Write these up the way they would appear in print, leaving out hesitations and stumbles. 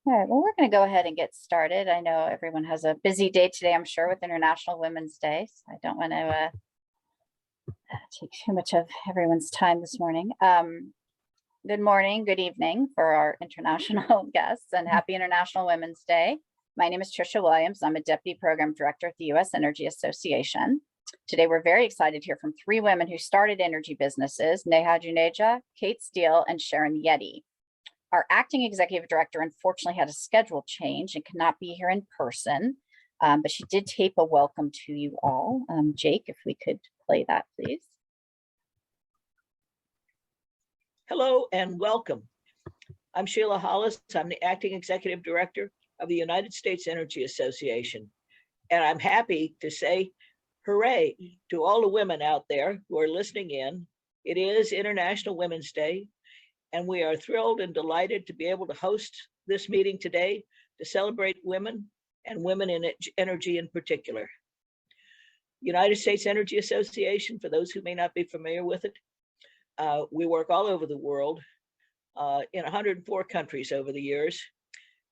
All right, well, we're going to go ahead and get started. I know everyone has a busy day today, I'm sure, with International Women's Day. So I don't want to take too much of everyone's time this morning. Good morning, good evening for our international guests, and happy International Women's Day. My name is Trisha Williams. I'm a Deputy Program Director at the U.S. Energy Association. Today, we're very excited to hear from three women who started energy businesses: Neha Juneja, Kate Steele, and Sharon Yeti. Our acting executive director unfortunately had a schedule change and cannot be here in person, but she did tape a welcome to you all. Jake, if we could play that, please. Hello and welcome. I'm Sheila Hollis. I'm the acting executive director of the United States Energy Association. And I'm happy to say hooray to all the women out there who are listening in. It is International Women's Day, and we are thrilled and delighted to be able to host this meeting today to celebrate women and women in energy in particular. United States Energy Association, for those who may not be familiar with it, we work all over the world in 104 countries over the years.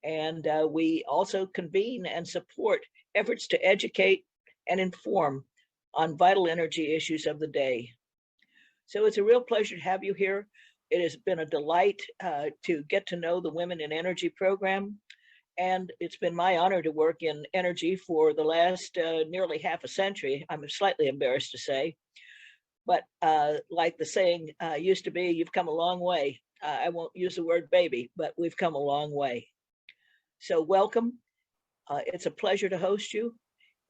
And we also convene and support efforts to educate and inform on vital energy issues of the day. So it's a real pleasure to have you here. It has been a delight to get to know the Women in Energy program. And it's been my honor to work in energy for the last nearly half a century. I'm slightly embarrassed to say. But like the saying used to be, you've come a long way. I won't use the word baby, but we've come a long way. So welcome. It's a pleasure to host you.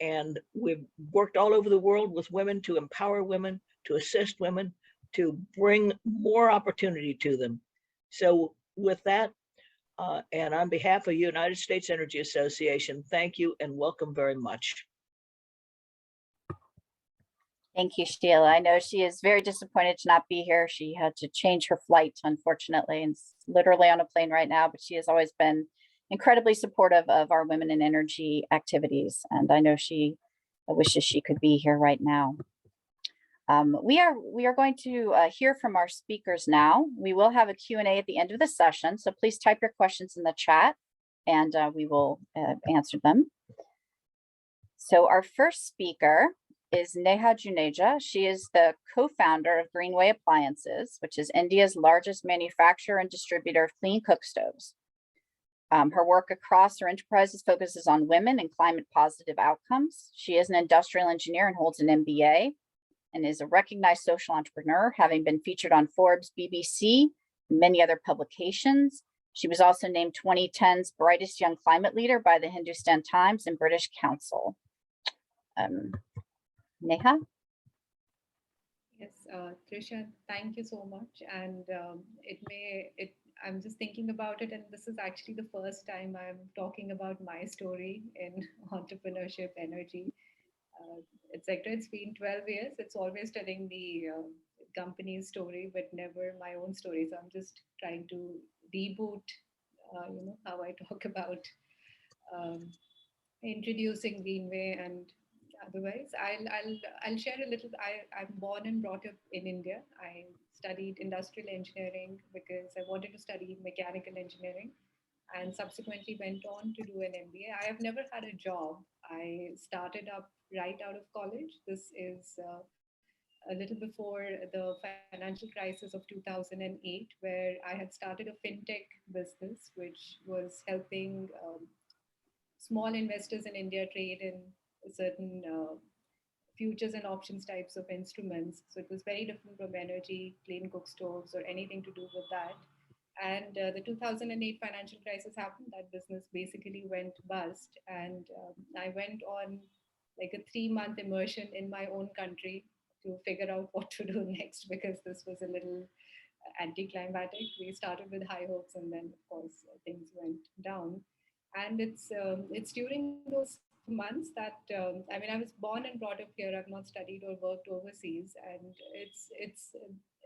And we've worked all over the world with women to empower women, to assist women, to bring more opportunity to them. So with that, and on behalf of United States Energy Association, thank you and welcome very much. Thank you, Sheila. I know she is very disappointed to not be here. She had to change her flight, unfortunately, and is literally on a plane right now, but she has always been incredibly supportive of our women in energy activities. And I know she wishes she could be here right now. We are going to hear from our speakers now. We will have a Q&A at the end of the session, so please type your questions in the chat and we will answer them. So our first speaker is Neha Juneja. She is the co-founder of Greenway Appliances, which is India's largest manufacturer and distributor of clean cook stoves. Her work across her enterprises focuses on women and climate positive outcomes. She is an industrial engineer and holds an MBA, and is a recognized social entrepreneur, having been featured on Forbes, BBC, and many other publications. She was also named 2010's Brightest Young Climate Leader by the Hindustan Times and British Council. Neha? Yes, Trisha, thank you so much. And I'm just thinking about it, and this is actually the first time I'm talking about my story in entrepreneurship, energy. Etc. It's been 12 years. It's always telling the company's story, but never my own story. So I'm just trying to reboot, how I talk about introducing Greenway and otherwise. I'll share a little. I'm born and brought up in India. I studied industrial engineering because I wanted to study mechanical engineering, and subsequently went on to do an MBA. I have never had a job. I started up right out of college. This is a little before the financial crisis of 2008, where I had started a fintech business, which was helping small investors in India trade in certain futures and options types of instruments. So it was very different from energy, clean cook stoves, or anything to do with that. And the 2008 financial crisis happened. That business basically went bust. And I went on like a 3-month immersion in my own country to figure out what to do next, because this was a little anticlimactic. We started with high hopes, and then of course things went down. And it's during those months that I was born and brought up here. I've not studied or worked overseas, and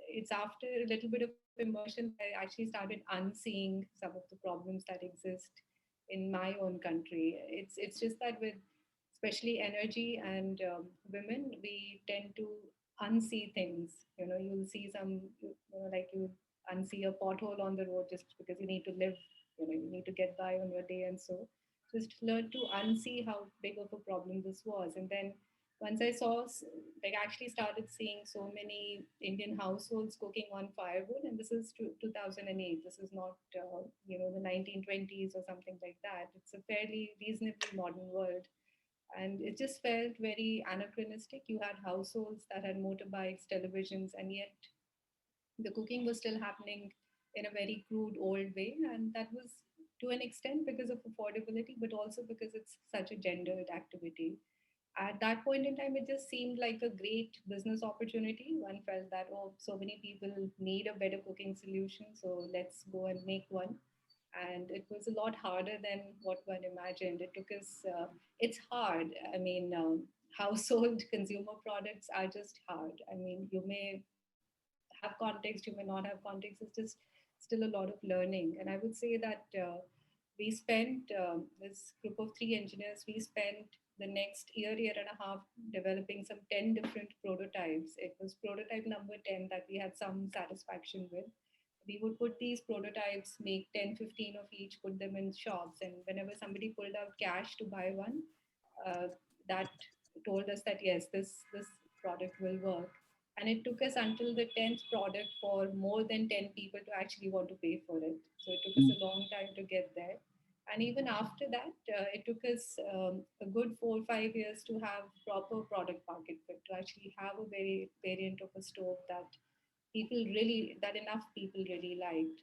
it's after a little bit of immersion I actually started unseeing some of the problems that exist in my own country. It's just that with especially energy and women, we tend to unsee things. You'll see some, like you unsee a pothole on the road just because you need to live. You you need to get by on your day and so. Just learn to unsee how big of a problem this was. And then once I saw, like actually started seeing so many Indian households cooking on firewood, and this is 2008. This is not, the 1920s or something like that. It's a fairly reasonably modern world. And it just felt very anachronistic. You had households that had motorbikes, televisions, and yet the cooking was still happening in a very crude old way, and that was to an extent because of affordability, but also because it's such a gendered activity. At that point in time, it just seemed like a great business opportunity. One felt that, oh, so many people need a better cooking solution, so let's go and make one. And it was a lot harder than what one imagined. It took us, it's hard. I mean, household consumer products are just hard. I mean, you may have context, you may not have context. It's just still a lot of learning. And I would say that we spent, this group of three engineers, we spent the next year and a half developing some 10 different prototypes. It was prototype number 10 that we had some satisfaction with. We would put these prototypes, make 10, 15 of each, put them in shops. And whenever somebody pulled out cash to buy one, uh, that told us that yes, this product will work. And it took us until the 10th product for more than 10 people to actually want to pay for it. So it took us a long time to get there. And even after that, it took us a good 4 or 5 years to have proper product market fit, to actually have a very variant of a stove that that enough people really liked.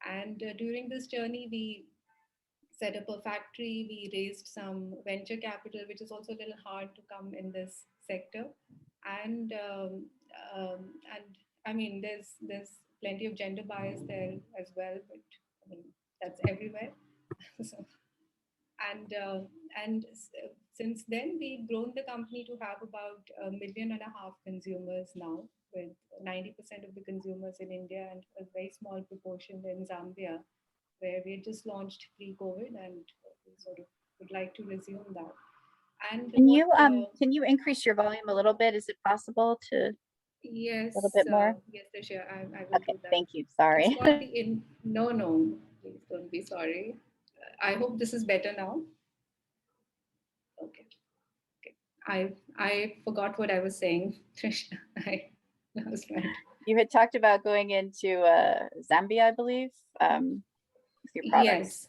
And during this journey, we set up a factory, we raised some venture capital, which is also a little hard to come in this sector. And and I mean, there's plenty of gender bias there as well, but I mean that's everywhere. So, and since then we've grown the company to have about 1.5 million consumers now, with 90% of the consumers in India and a very small proportion in Zambia, where we had just launched pre-COVID, and we sort of would like to resume that. And Can you increase your volume a little bit? Is it possible to a yes, little bit more? yes, Trisha, I will Okay, do that. thank you. It's Sorry. called no, please don't be sorry. I hope this is better now. Okay. Okay. I forgot what I was saying, Trisha. I was right. You had talked about going into Zambia, I believe, with your products. Yes.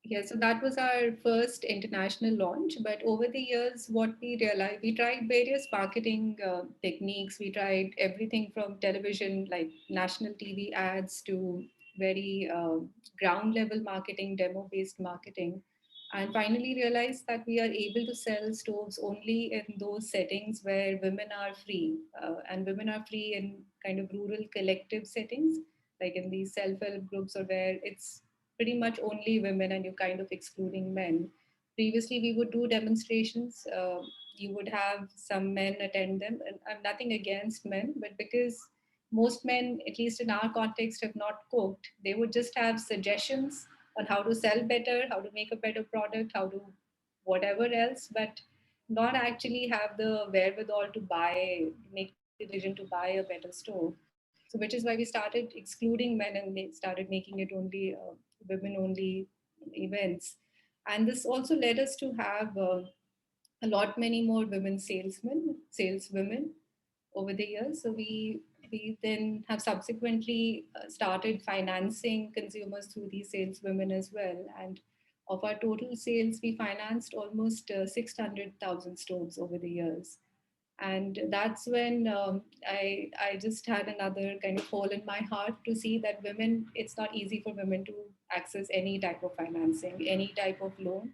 Yeah, so that was our first international launch. But over the years, what we realized, we tried various marketing techniques. We tried everything from television, like national TV ads, to very ground level marketing, demo based marketing. And finally realized that we are able to sell stoves only in those settings where women are free. And women are free in kind of rural collective settings, like in these self help groups, or where it's pretty much only women and you're kind of excluding men. Previously, we would do demonstrations. You would have some men attend them, and I'm nothing against men, but because most men, at least in our context, have not cooked, they would just have suggestions on how to sell better, how to make a better product, how to whatever else, but not actually have the wherewithal to make the decision to buy a better stove. So, which is why we started excluding men and started making it only women only events. And this also led us to have a lot many more women saleswomen over the years. So we then have subsequently started financing consumers through these saleswomen as well. And of our total sales, we financed almost 600,000 stoves over the years. And that's when I just had another kind of hole in my heart to see that women, it's not easy for women to access any type of financing, any type of loan.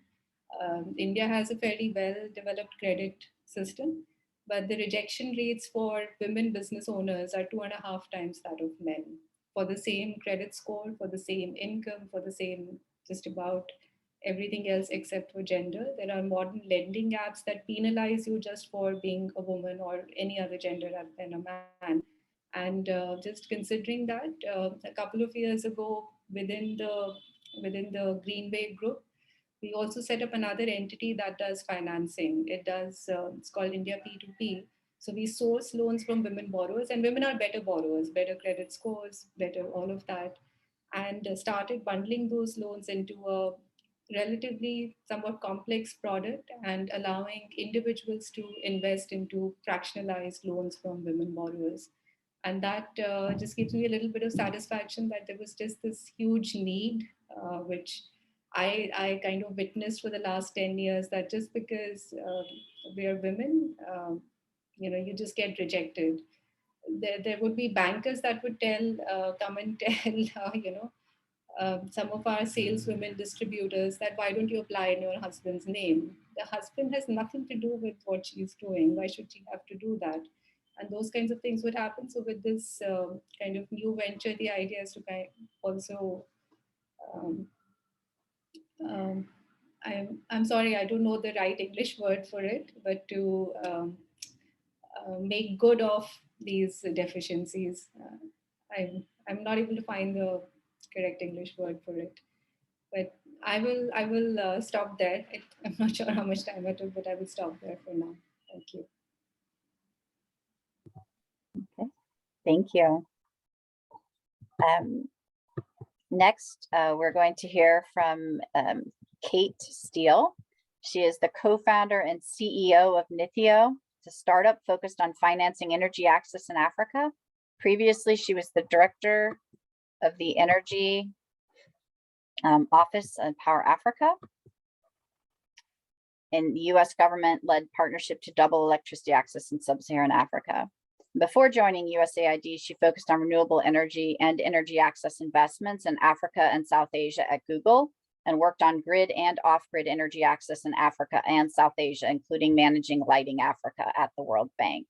India has a fairly well developed credit system, but the rejection rates for women business owners are 2.5 times that of men, for the same credit score, for the same income, for the same just about everything else except for gender. There are modern lending apps that penalize you just for being a woman or any other gender other than a man. And just considering that, a couple of years ago, within the Greenway Group, we also set up another entity that does financing. It's called India P2P. So we source loans from women borrowers, and women are better borrowers, better credit scores, better all of that. and started bundling those loans into a relatively somewhat complex product and allowing individuals to invest into fractionalized loans from women borrowers. And that just gives me a little bit of satisfaction that there was just this huge need, which I kind of witnessed for the last 10 years, that just because we are women, you just get rejected. There would be bankers that would come and tell, some of our saleswomen distributors that why don't you apply in your husband's name? The husband has nothing to do with what she's doing. Why should she have to do that? And those kinds of things would happen. So with this kind of new venture, the idea is to kind of also, um, I'm sorry, I don't know the right English word for it, but to make good of these deficiencies. I'm not able to find the correct English word for it, but I will stop there. I'm not sure how much time I took, but I will stop there for now. Thank you. Okay, thank you. Next, we're going to hear from Kate Steele. She is the co-founder and CEO of Nithio, a startup focused on financing energy access in Africa. Previously, she was the director of the energy office in Power Africa, in the US government-led partnership to double electricity access in sub-Saharan Africa. Before joining USAID, she focused on renewable energy and energy access investments in Africa and South Asia at Google, and worked on grid and off-grid energy access in Africa and South Asia, including managing Lighting Africa at the World Bank.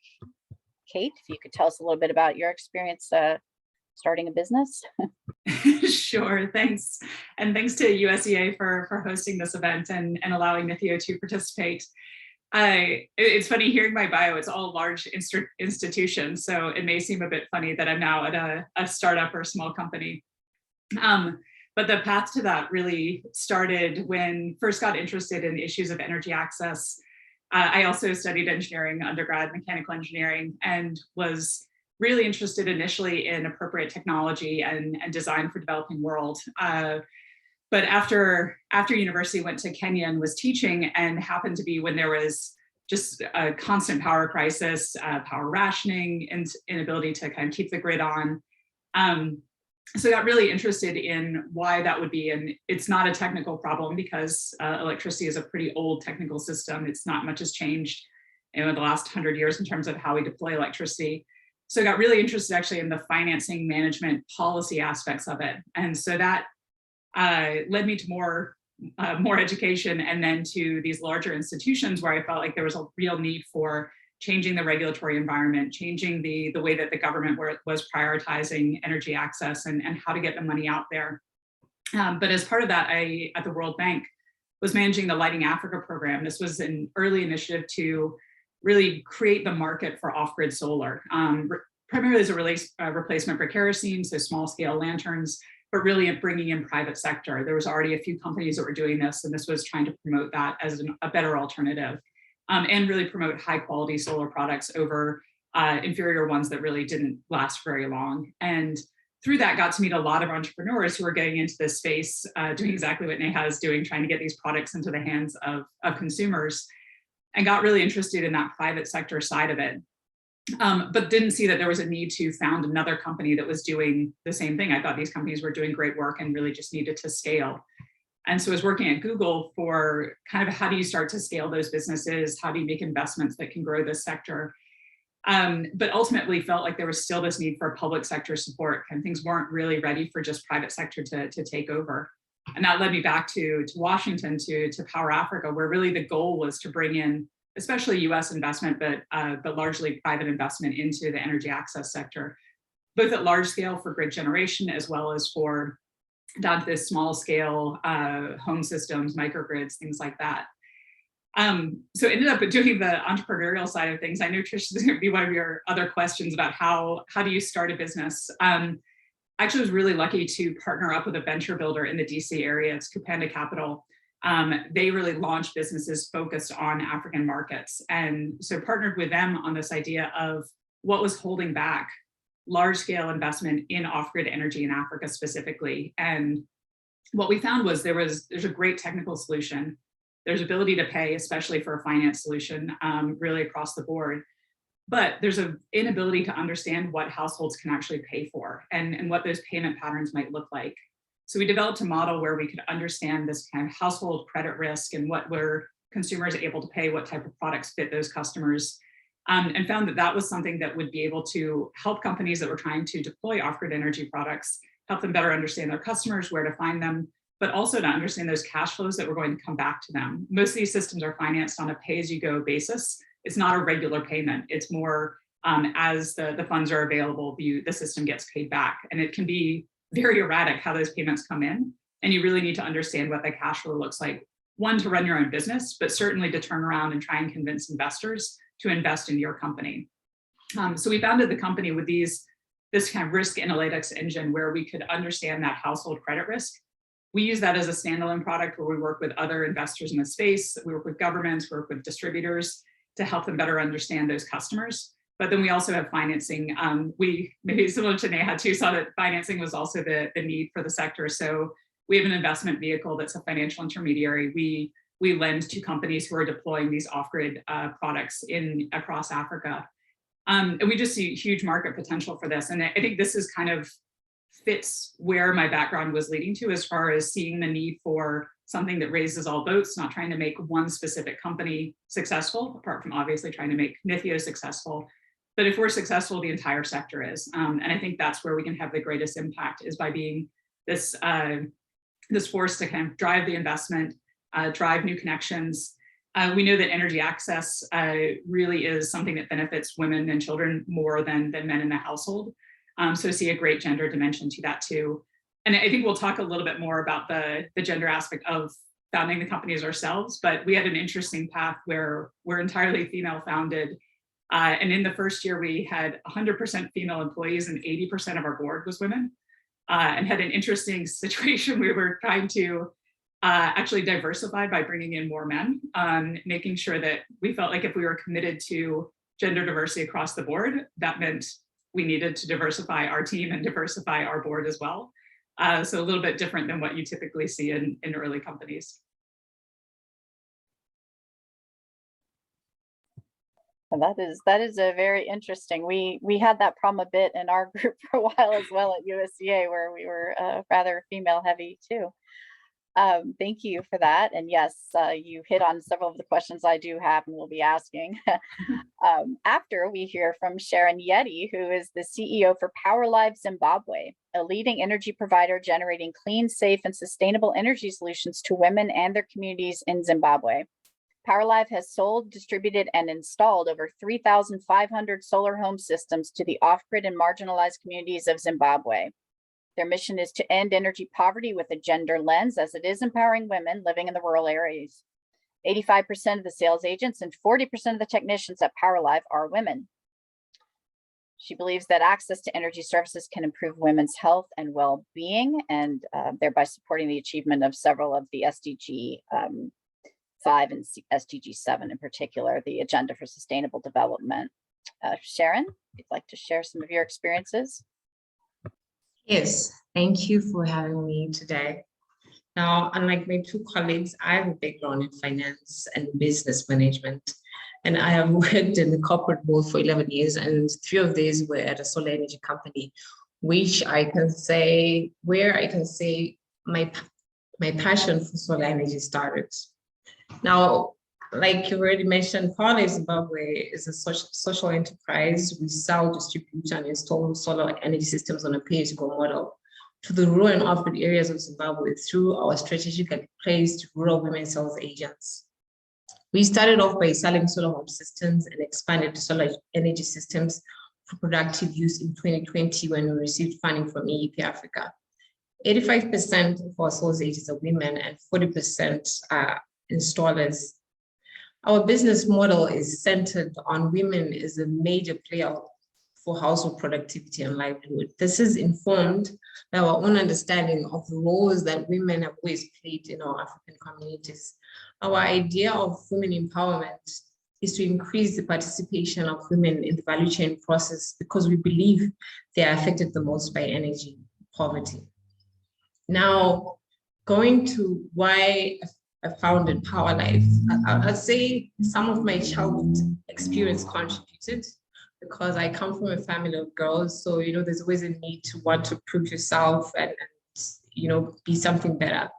Kate, if you could tell us a little bit about your experience starting a business. Sure, thanks. And thanks to USEA for hosting this event and allowing Nithio to participate. It's funny hearing my bio, it's all large institutions, so it may seem a bit funny that I'm now at a startup or small company. But the path to that really started when first got interested in issues of energy access. I also studied engineering, undergrad, mechanical engineering, and was really interested initially in appropriate technology and design for developing world. But after university, went to Kenya and was teaching, and happened to be when there was just a constant power crisis, power rationing, and inability to kind of keep the grid on. So I got really interested in why that would be. And it's not a technical problem because electricity is a pretty old technical system. It's not much has changed in the last 100 years in terms of how we deploy electricity. So I got really interested actually in the financing, management, policy aspects of it. And so that led me to more education, and then to these larger institutions where I felt like there was a real need for changing the regulatory environment, changing the way that the government was prioritizing energy access and how to get the money out there. But as part of that, I, at the World Bank, was managing the Lighting Africa program. This was an early initiative to really create the market for off-grid solar, primarily as a replacement for kerosene, so small-scale lanterns, but really bringing in private sector. There was already a few companies that were doing this, and this was trying to promote that as a better alternative, and really promote high-quality solar products over inferior ones that really didn't last very long. And through that, got to meet a lot of entrepreneurs who were getting into this space, doing exactly what Neha is doing, trying to get these products into the hands of consumers, and got really interested in that private sector side of it. But didn't see that there was a need to found another company that was doing the same thing. I thought these companies were doing great work and really just needed to scale. And so I was working at Google for kind of how do you start to scale those businesses? How do you make investments that can grow this sector? But ultimately felt like there was still this need for public sector support, and things weren't really ready for just private sector to take over. And that led me back to Washington, to Power Africa, where really the goal was to bring in, especially US investment, but largely private investment into the energy access sector, both at large scale for grid generation, as well as for down to this small scale home systems, microgrids, things like that. So ended up doing the entrepreneurial side of things. I know Trish is going to be one of your other questions about how do you start a business. Actually was really lucky to partner up with a venture builder in the DC area. It's Kupanda Capital. They really launched businesses focused on African markets. And so partnered with them on this idea of what was holding back large-scale investment in off-grid energy in Africa specifically. And what we found was there's a great technical solution. There's ability to pay, especially for a finance solution, really across the board. But there's an inability to understand what households can actually pay for and what those payment patterns might look like. So we developed a model where we could understand this kind of household credit risk and what were consumers able to pay, what type of products fit those customers, and found that that was something that would be able to help companies that were trying to deploy off-grid energy products, help them better understand their customers, where to find them, but also to understand those cash flows that were going to come back to them. Most of these systems are financed on a pay-as-you-go basis. It's not a regular payment. It's more as the funds are available, the system gets paid back. And it can be very erratic how those payments come in. And you really need to understand what the cash flow looks like. One, to run your own business, but certainly to turn around and try and convince investors to invest in your company. So we founded the company with this kind of risk analytics engine where we could understand that household credit risk. We use that as a standalone product where we work with other investors in the space. We work with governments, we work with distributors to help them better understand those customers. But then we also have financing. We, maybe similar to Neha too, saw that financing was also the need for the sector. So we have an investment vehicle that's a financial intermediary. We lend to companies who are deploying these off-grid products across Africa. And we just see huge market potential for this. And I think this is kind of fits where my background was leading to, as far as seeing the need for something that raises all boats, not trying to make one specific company successful, apart from obviously trying to make Nithio successful. But if we're successful, the entire sector is. And I think that's where we can have the greatest impact, is by being this force to kind of drive the investment, drive new connections. We know that energy access really is something that benefits women and children more than men in the household. So see a great gender dimension to that too. And I think we'll talk a little bit more about the gender aspect of founding the companies ourselves, but we had an interesting path where we're entirely female founded. And in the first year, we had 100% female employees and 80% of our board was women, and had an interesting situation. We were trying to actually diversify by bringing in more men, making sure that we felt like if we were committed to gender diversity across the board, that meant we needed to diversify our team and diversify our board as well. So a little bit different than what you typically see in early companies. Well, that is a very interesting. We had that problem a bit in our group for a while as well at USEA, where we were rather female heavy too. Thank you for that. And yes, you hit on several of the questions I do have and will be asking. After we hear from Sharon Yeti, who is the CEO for PowerLive Zimbabwe, a leading energy provider generating clean, safe, and sustainable energy solutions to women and their communities in Zimbabwe. PowerLive has sold, distributed, and installed over 3,500 solar home systems to the off-grid and marginalized communities of Zimbabwe. Their mission is to end energy poverty with a gender lens, as it is empowering women living in the rural areas. 85% of the sales agents and 40% of the technicians at PowerLive are women. She believes that access to energy services can improve women's health and well-being, and thereby supporting the achievement of several of the SDG 5 and SDG 7 in particular, the Agenda for Sustainable Development. Sharon, you'd like to share some of your experiences? Yes, thank you for having me today. Now, unlike my two colleagues, I have a background in finance and business management, and I have worked in the corporate world for 11 years, and 3 of these were at a solar energy company, which I can say my passion for solar energy started. Now, like you already mentioned, PowerLive Zimbabwe is a social enterprise. We sell, distribute, and install solar energy systems on a pay-as-you-go model to the rural and off-grid areas of Zimbabwe through our strategically placed rural women sales agents. We started off by selling solar home systems and expanded to solar energy systems for productive use in 2020 when we received funding from EEP Africa. 85% of our sales agents are women and 40% are installers. Our business model is centered on women as a major player for household productivity and livelihood. This is informed by our own understanding of the roles that women have always played in our African communities. Our idea of women empowerment is to increase the participation of women in the value chain process because we believe they are affected the most by energy poverty. Now, going to why I founded Power Life, I'd say some of my childhood experience contributed because I come from a family of girls. So, there's always a need to want to prove yourself and be something better.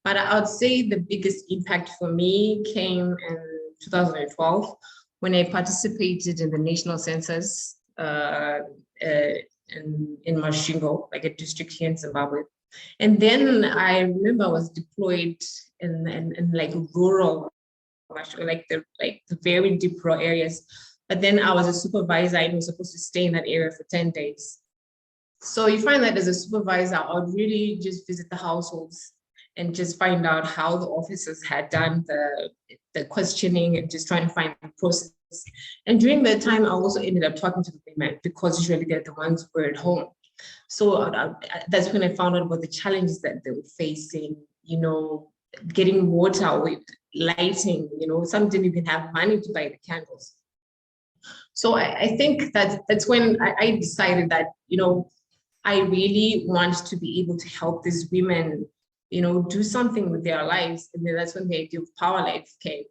But I would say the biggest impact for me came in 2012 when I participated in the national census in Masvingo, like a district here in Zimbabwe. And then I remember I was deployed in like rural, like the very deep rural areas. But then I was a supervisor and was supposed to stay in that area for 10 days. So you find that as a supervisor, I would really just visit the households and just find out how the officers had done the questioning and just trying to find the process. And during that time, I also ended up talking to the women because usually they're the ones who were at home. So that's when I found out about the challenges that they were facing, getting water, lighting, some didn't even have money to buy the candles. So I think that's when I decided that, I really want to be able to help these women, do something with their lives. And then that's when the idea of Power Life came,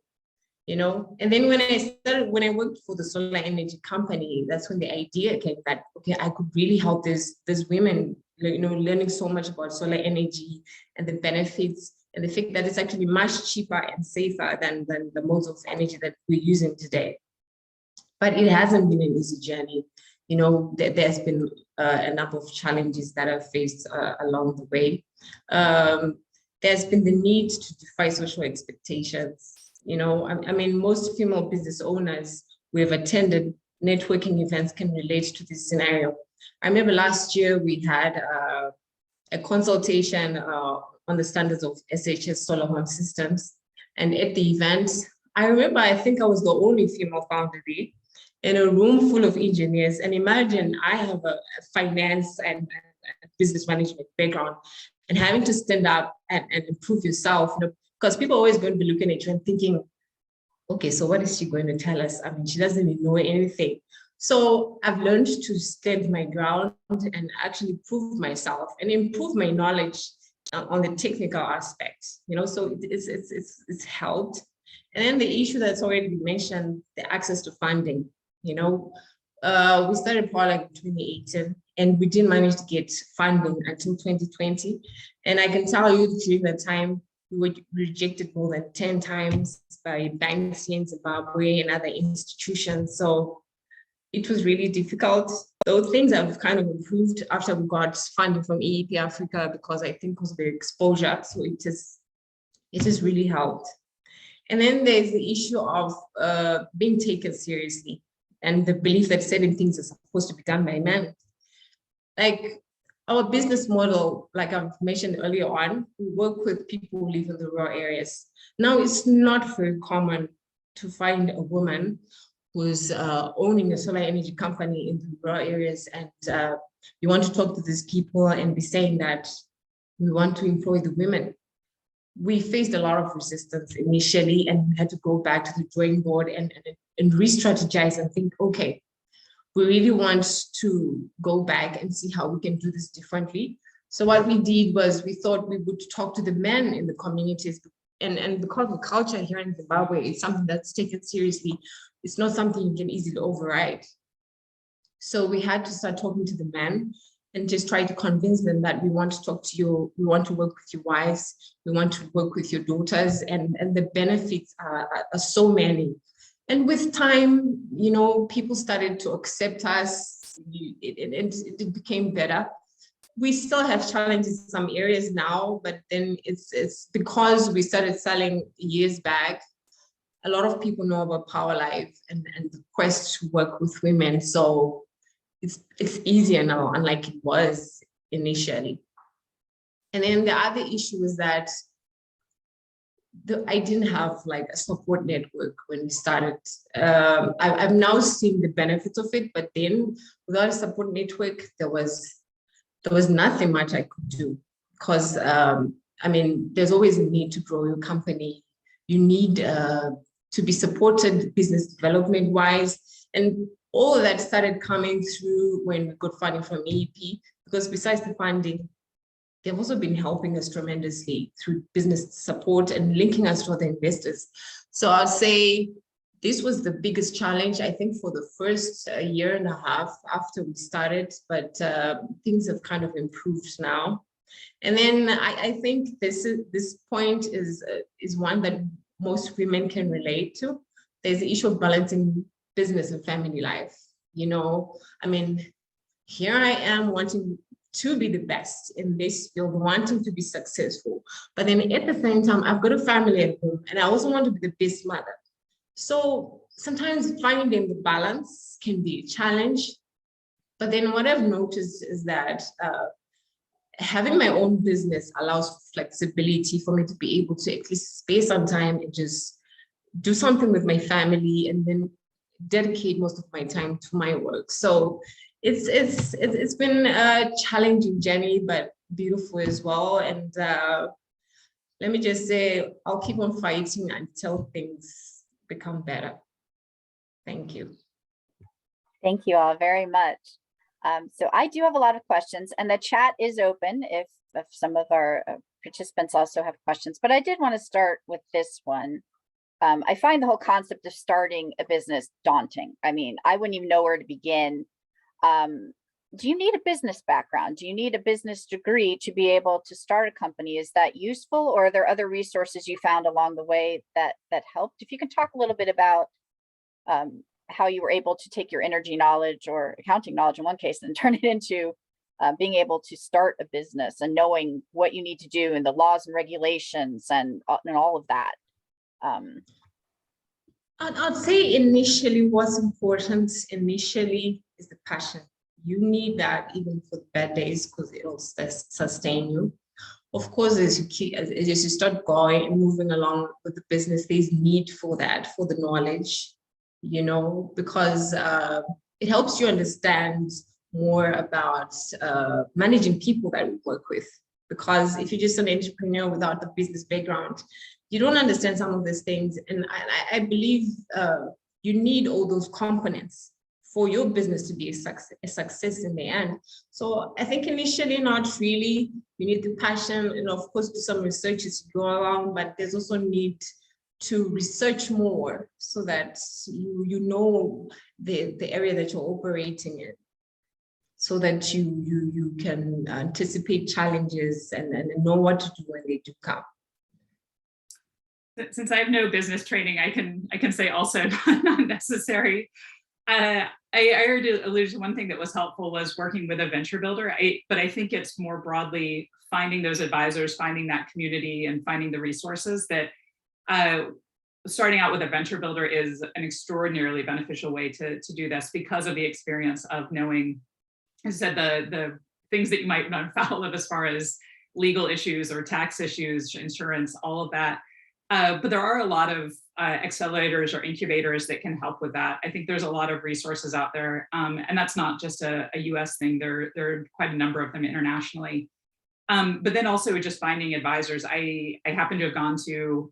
And then when I worked for the solar energy company, that's when the idea came that, okay, I could really help these women, learning so much about solar energy and the benefits and the fact that it's actually much cheaper and safer than the modes of energy that we're using today. But it hasn't been an easy journey. There's been a number of challenges that I've faced along the way. There's been the need to defy social expectations. Most female business owners who have attended networking events can relate to this scenario. I remember last year we had a consultation on the standards of SHS solar home systems. And at the event, I think I was the only female founder there in a room full of engineers. And imagine I have a finance and business management background and having to stand up and improve yourself, because people are always going to be looking at you and thinking, okay, so what is she going to tell us? She doesn't even know anything. So I've learned to stand my ground and actually prove myself and improve my knowledge on the technical aspects, so it's helped. And then the issue that's already been mentioned, the access to funding, we started Power Life in 2018 and we didn't manage to get funding until 2020. And I can tell you during that time, we were rejected more than 10 times by banks here in Zimbabwe and other institutions. So it was really difficult. Though things have kind of improved after we got funding from EEP Africa, because I think because of the exposure. So it has really helped. And then there's the issue of being taken seriously and the belief that certain things are supposed to be done by men. Like our business model, like I've mentioned earlier on, we work with people who live in the rural areas. Now, it's not very common to find a woman who's owning a solar energy company in the rural areas, and you want to talk to these people and be saying that we want to employ the women. We faced a lot of resistance initially, and we had to go back to the drawing board and re-strategize and think, okay, we really want to go back and see how we can do this differently. So what we did was we thought we would talk to the men in the communities, and because the culture here in Zimbabwe is something that's taken seriously. It's not something you can easily override. So we had to start talking to the men and just try to convince them that we want to talk to you, we want to work with your wives, we want to work with your daughters, and the benefits are so many. And with time, people started to accept us, it became better. We still have challenges in some areas now, but then it's because we started selling years back. A lot of people know about Power Life and the quest to work with women. So it's easier now, unlike it was initially. And then the other issue is that I didn't have like a support network when we started. I'm now seeing the benefits of it, but then without a support network, there was nothing much I could do, because there's always a need to grow your company. You need to be supported business development wise. And all of that started coming through when we got funding from AEP, because besides the funding, they've also been helping us tremendously through business support and linking us to other investors. So I'd say this was the biggest challenge, I think, for the first year and a half after we started, but things have kind of improved now. And then I think this point is one that most women can relate to. There's the issue of balancing business and family life. You know, I mean, here I am wanting to be the best in this field, wanting to be successful. But then at the same time, I've got a family at home and I also want to be the best mother. So sometimes finding the balance can be a challenge. But then what I've noticed is that having my own business allows flexibility for me to be able to at least spare some time and just do something with my family and then dedicate most of my time to my work. So it's been a challenging journey, but beautiful as well. And let me just say, I'll keep on fighting until things become better. Thank you. Thank you all very much. So I do have a lot of questions, and the chat is open if some of our participants also have questions, but I did want to start with this one. I find the whole concept of starting a business daunting. I mean, I wouldn't even know where to begin. Do you need a business background? Do you need a business degree to be able to start a company? Is that useful, or are there other resources you found along the way that helped? If you can talk a little bit about how you were able to take your energy knowledge or accounting knowledge in one case and turn it into being able to start a business and knowing what you need to do and the laws and regulations and all of that. I'd say initially what's important initially is the passion. You need that even for the bad days because it'll sustain you. Of course, as you start going and moving along with the business, there's need for that, for the knowledge, you know, because it helps you understand more about managing people that we work with. Because if you're just an entrepreneur without the business background, you don't understand some of these things. And I believe you need all those components for your business to be a success in the end. So I think initially not really, you need the passion and of course do some research as you go along, but there's also need to research more so that you know the area that you're operating in, so that you can anticipate challenges and know what to do when they do come. Since I have no business training, I can say also not necessary. I already alluded to one thing that was helpful was working with a venture builder, but I think it's more broadly finding those advisors, finding that community and finding the resources that starting out with a venture builder is an extraordinarily beneficial way to do this because of the experience of knowing, as I said, the things that you might run afoul of as far as legal issues or tax issues, insurance, all of that. But there are a lot of accelerators or incubators that can help with that. I think there's a lot of resources out there, and that's not just a US thing. There are quite a number of them internationally. But then also just finding advisors. I happen to have gone to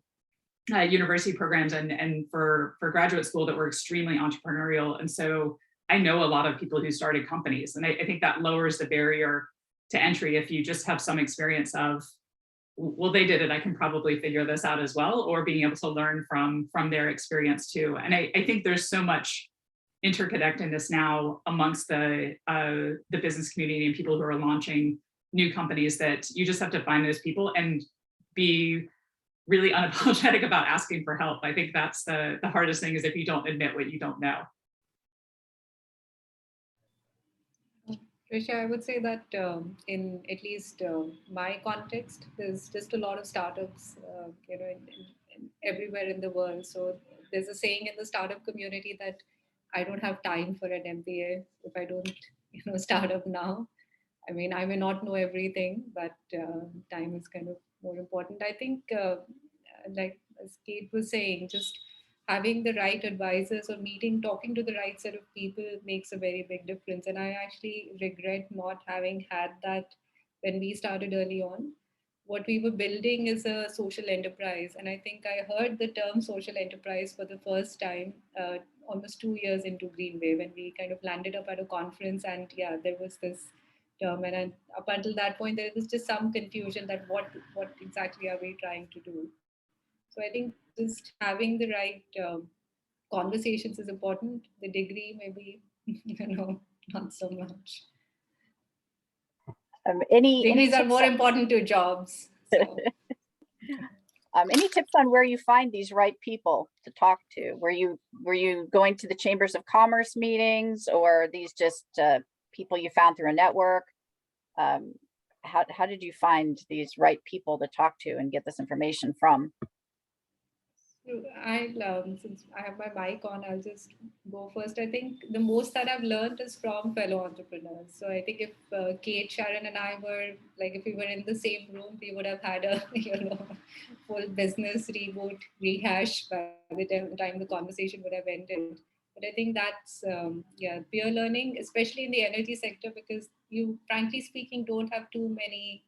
university programs and for graduate school that were extremely entrepreneurial. And so I know a lot of people who started companies, and I think that lowers the barrier to entry if you just have some experience of, well, they did it, I can probably figure this out as well, or being able to learn from their experience too. And I think there's so much interconnectedness now amongst the business community and people who are launching new companies that you just have to find those people and be really unapologetic about asking for help. I think that's the hardest thing, is if you don't admit what you don't know. Trisha, I would say that in at least my context, there's just a lot of startups, in everywhere in the world. So there's a saying in the startup community that I don't have time for an MBA if I don't, start up now. I mean, I may not know everything, but time is kind of more important. I think, like as Kate was saying, just having the right advisors or talking to the right set of people makes a very big difference. And I actually regret not having had that when we started early on, what we were building is a social enterprise. And I think I heard the term social enterprise for the first time almost 2 years into Greenway, when we kind of landed up at a conference, and yeah, there was this term. And up until that point, there was just some confusion that what exactly are we trying to do? So I think just having the right conversations is important. The degree maybe, not so much. Any Degrees are tips more important to jobs. So. Any tips on where you find these right people to talk to? Were you going to the chambers of commerce meetings, or are these just people you found through a network? How did you find these right people to talk to and get this information from? Since I have my mic on, I'll just go first. I think the most that I've learned is from fellow entrepreneurs. So I think if Kate, Sharon, and I were if we were in the same room, we would have had a full business reboot, rehash by the time the conversation would have ended. But I think that's peer learning, especially in the energy sector, because you, frankly speaking, don't have too many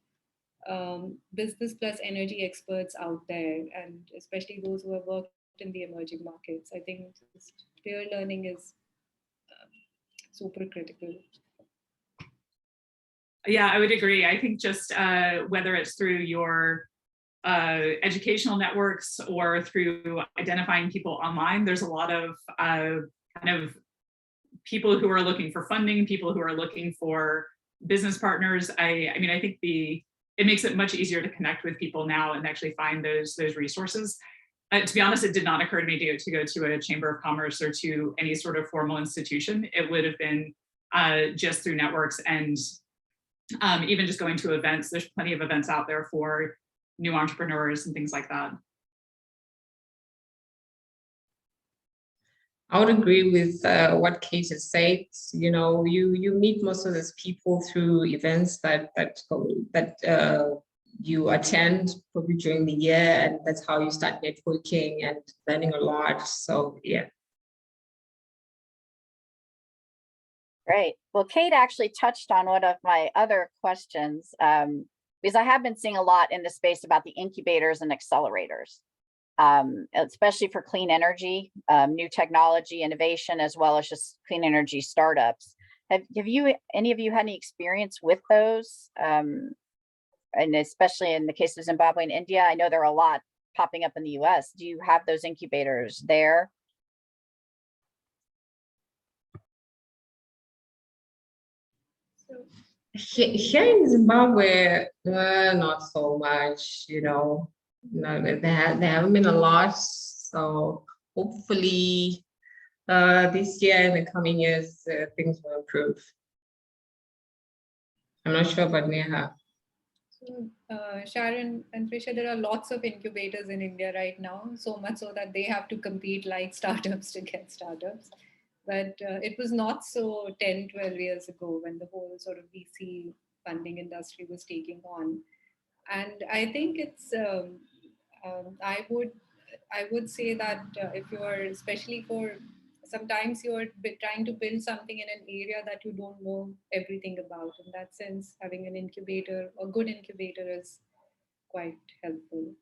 business plus energy experts out there, and especially those who have worked in the emerging markets. I think just peer learning is super critical. Yeah, I would agree. I think just whether it's through your educational networks or through identifying people online, there's a lot of kind of people who are looking for funding, people who are looking for business partners. I mean, I think it makes it much easier to connect with people now and actually find those resources. To be honest, it did not occur to me to go to a chamber of commerce or to any sort of formal institution. It would have been just through networks, and even just going to events. There's plenty of events out there for new entrepreneurs and things like that. I would agree with what Kate has said. You meet most of these people through events that you attend probably during the year, and that's how you start networking and learning a lot. So yeah. Great. Well, Kate actually touched on one of my other questions, because I have been seeing a lot in the space about the incubators and accelerators. Especially for clean energy, new technology, innovation, as well as just clean energy startups. Have any of you had any experience with those? And especially in the case of Zimbabwe and India, I know there are a lot popping up in the US. Do you have those incubators there? Here in Zimbabwe, not so much, No, there haven't been a lot. So hopefully this year and the coming years, things will improve. I'm not sure about Neha. So Sharon and Trisha, there are lots of incubators in India right now, so much so that they have to compete like startups to get startups. But it was not so 10, 12 years ago when the whole sort of VC funding industry was taking on. And I think it's, I would say that if you're, especially sometimes you're trying to build something in an area that you don't know everything about. In that sense, having an incubator, a good incubator, is quite helpful.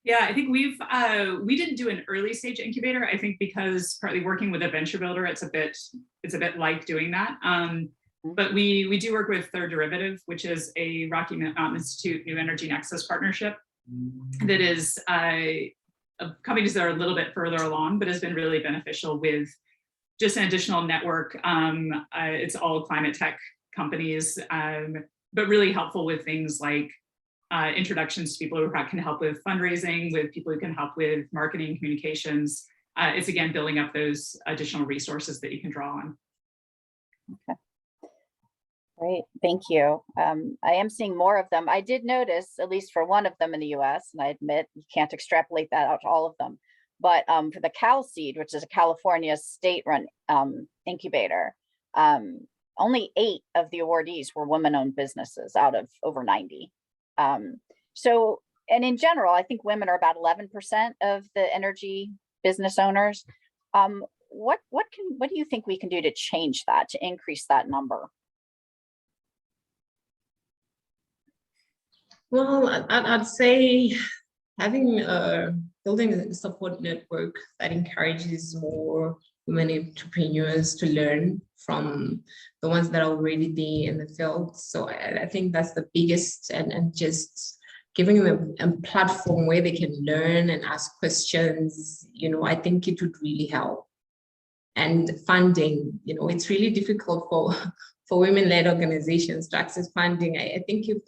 Yeah, I think we didn't do an early stage incubator. I think because partly working with a venture builder, it's a bit like doing that. But we do work with Third Derivative, which is a Rocky Mountain Institute New Energy Nexus partnership that is companies that are a little bit further along, but has been really beneficial with just an additional network. It's all climate tech companies, but really helpful with things like introductions to people who can help with fundraising, with people who can help with marketing, communications. It's again building up those additional resources that you can draw on. Okay. Great, thank you. I am seeing more of them. I did notice, at least for one of them in the US, and I admit you can't extrapolate that out to all of them, but for the CalSeed, which is a California state-run incubator, only 8 of the awardees were women-owned businesses out of over 90. So, and in general, I think women are about 11% of the energy business owners. What do you think we can do to change that, to increase that number? Well, I'd say having building a support network that encourages more women entrepreneurs to learn from the ones that are already there in the field. So I think that's the biggest, and just giving them a platform where they can learn and ask questions, I think it would really help. And funding, it's really difficult for women-led organizations to access funding. I think if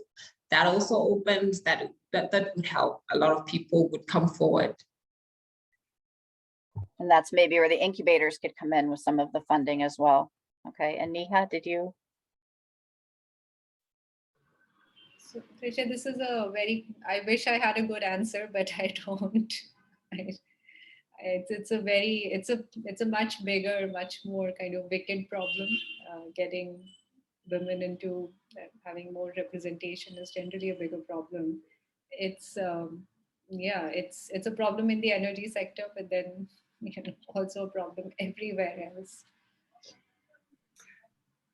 that also opens, that would help. A lot of people would come forward. And that's maybe where the incubators could come in with some of the funding as well. Okay, and Neha, did you? So, Trisha, this is I wish I had a good answer, but I don't. It's a much bigger, much more kind of wicked problem. Getting women into having more representation is generally a bigger problem. It's it's a problem in the energy sector, but then also a problem everywhere else.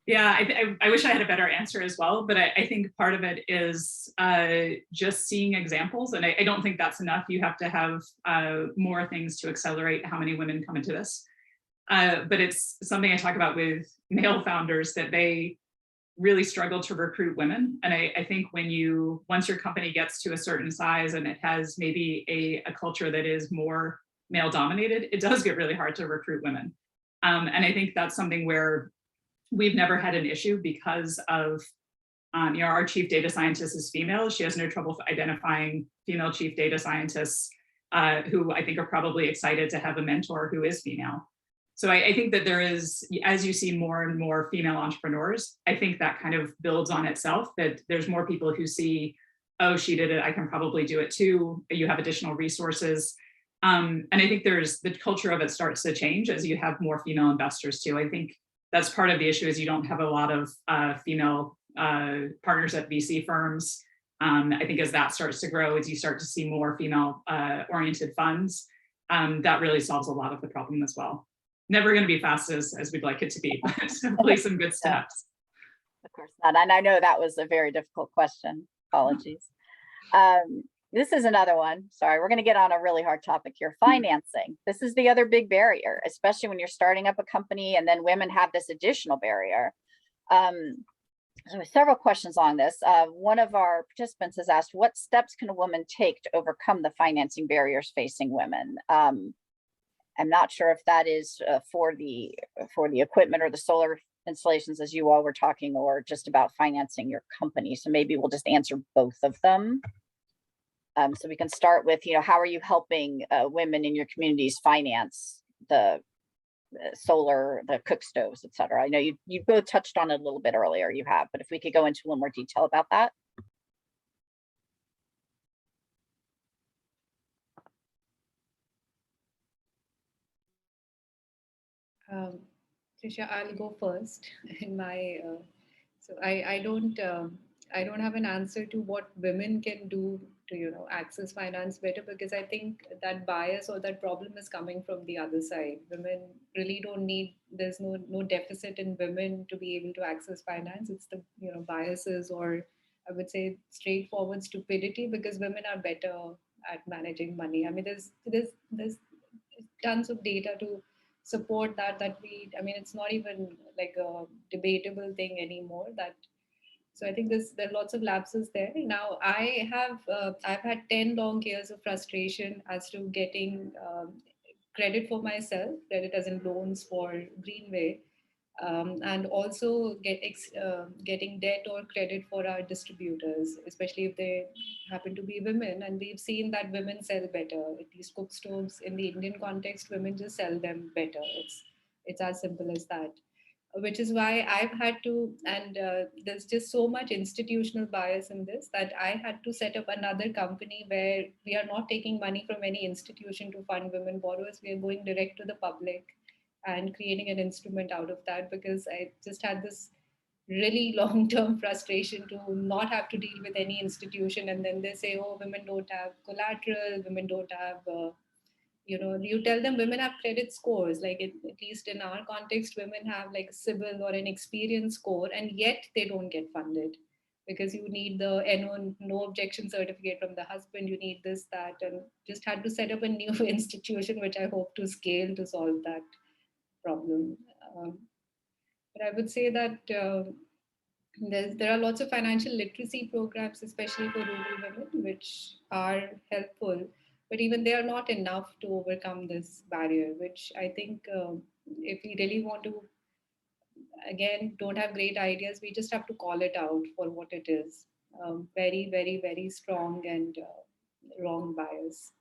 Yeah, I wish I had a better answer as well, but I think part of it is just seeing examples, and I don't think that's enough. You have to have more things to accelerate how many women come into this. But it's something I talk about with male founders, that they really struggle to recruit women. And I think once your company gets to a certain size and it has maybe a culture that is more male dominated, it does get really hard to recruit women. And I think that's something where we've never had an issue because of, our chief data scientist is female. She has no trouble identifying female chief data scientists who I think are probably excited to have a mentor who is female. So I think that there is, as you see more and more female entrepreneurs, I think that kind of builds on itself, that there's more people who see, oh, she did it, I can probably do it too. You have additional resources. And I think the culture of it starts to change as you have more female investors too. I think that's part of the issue, is you don't have a lot of female partners at VC firms. I think as that starts to grow, as you start to see more female oriented funds, that really solves a lot of the problem as well. Never going to be fast as we'd like it to be, but hopefully some good steps. Of course not. And I know that was a very difficult question. Apologies. This is another one. Sorry, we're going to get on a really hard topic here. Financing. This is the other big barrier, especially when you're starting up a company, and then women have this additional barrier. So several questions on this. One of our participants has asked, what steps can a woman take to overcome the financing barriers facing women? I'm not sure if that is for the equipment or the solar installations, as you all were talking, or just about financing your company. So maybe we'll just answer both of them. So we can start with, how are you helping women in your communities finance the solar, the cook stoves, et cetera? I know you both touched on it a little bit earlier, but if we could go into a little more detail about that. Trisha, I'll go first. So I don't have an answer to what women can do to access finance better, because I think that bias or that problem is coming from the other side. Women really don't need. There's no deficit in women to be able to access finance. It's the biases, or I would say straightforward stupidity, because women are better at managing money. I mean, there's tons of data to support that it's not even like a debatable thing anymore. So I think there are lots of lapses there. Now I've had 10 long years of frustration as to getting credit for myself, credit as in loans for Greenway, and also getting debt or credit for our distributors, especially if they happen to be women. And we've seen that women sell better. At least cook stoves in the Indian context, women just sell them better. It's as simple as that. Which is why I've had to, and there's just so much institutional bias in this, that I had to set up another company where we are not taking money from any institution to fund women borrowers. We are going direct to the public and creating an instrument out of that, because I just had this really long-term frustration to not have to deal with any institution. And then they say, oh, women don't have collateral, women don't have, you tell them women have credit scores, like at least in our context, women have like CIBIL or an experience score, and yet they don't get funded. because you need the no objection certificate from the husband, you need this, that, and just had to set up a new institution, which I hope to scale to solve that problem. But I would say that there are lots of financial literacy programs, especially for rural women, which are helpful, but even they are not enough to overcome this barrier, which I think if we really want to, again, don't have great ideas, we just have to call it out for what it is. Very, very, very strong and wrong bias.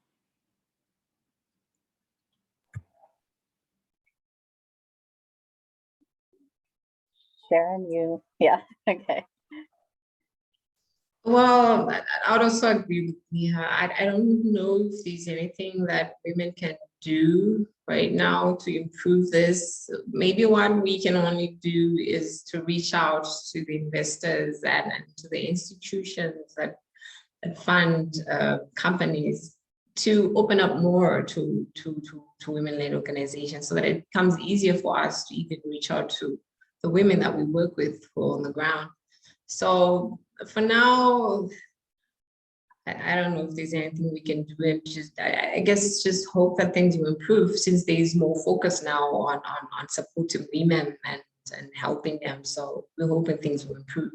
Sharon, yeah, okay. Well, I would also agree with Neha. I don't know if there's anything that women can do right now to improve this. Maybe what we can only do is to reach out to the investors and to the institutions that fund companies to open up more to women-led organizations, so that it becomes easier for us to even reach out to the women that we work with who are on the ground. So for now, I don't know if there's anything we can do, and just I guess just hope that things will improve, since there's more focus now on supporting women and helping them. So we're hoping things will improve.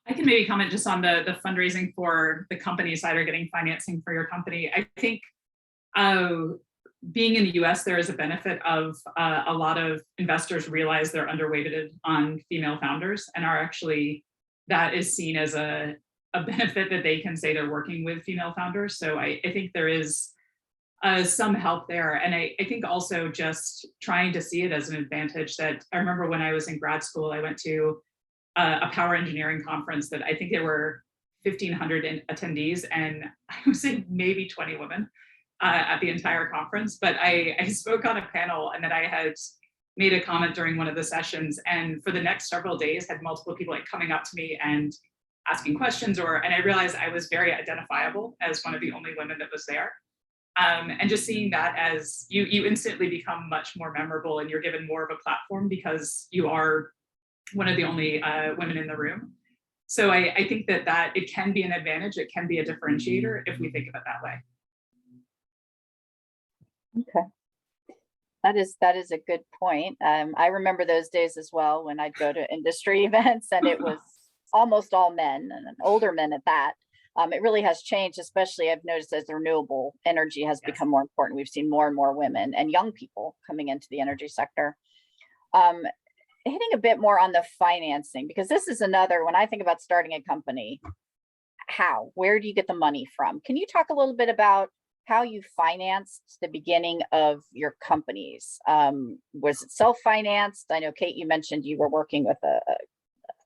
I can maybe comment just on the fundraising for the companies that are getting financing for your company. I think being in the US, there is a benefit of a lot of investors realize they're underweighted on female founders, and are actually, that is seen as a benefit that they can say they're working with female founders. So I think there is some help there. And I think also just trying to see it as an advantage. That I remember when I was in grad school, I went to a power engineering conference that I think there were 1,500 attendees, and I was in maybe 20 women at the entire conference. But I spoke on a panel, and then I had made a comment during one of the sessions, and for the next several days had multiple people like coming up to me and asking questions, and I realized I was very identifiable as one of the only women that was there. And just seeing that as you instantly become much more memorable, and you're given more of a platform because you are one of the only women in the room. So I think that it can be an advantage, it can be a differentiator if we think of it that way. Okay. That is a good point. I remember those days as well, when I'd go to industry events and it was almost all men, and older men at that. It really has changed, especially I've noticed as the renewable energy has become more important. We've seen more and more women and young people coming into the energy sector. Hitting a bit more on the financing, because this is another, when I think about starting a company, where do you get the money from? Can you talk a little bit about how you financed the beginning of your companies? Was it self-financed? I know, Kate, you mentioned you were working with a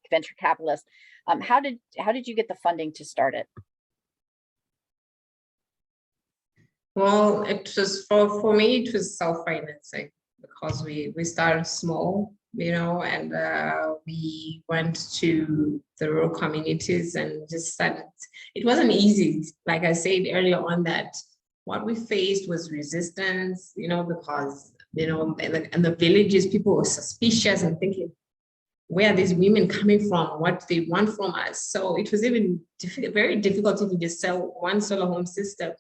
venture capitalist. How did you get the funding to start it? Well, it was for me, it was self-financing, because we started small, and we went to the rural communities and just started. It wasn't easy. Like I said earlier on, that what we faced was resistance, because, in the villages, people were suspicious and thinking, where are these women coming from? What they want from us? So it was even very difficult to just sell one solar home system.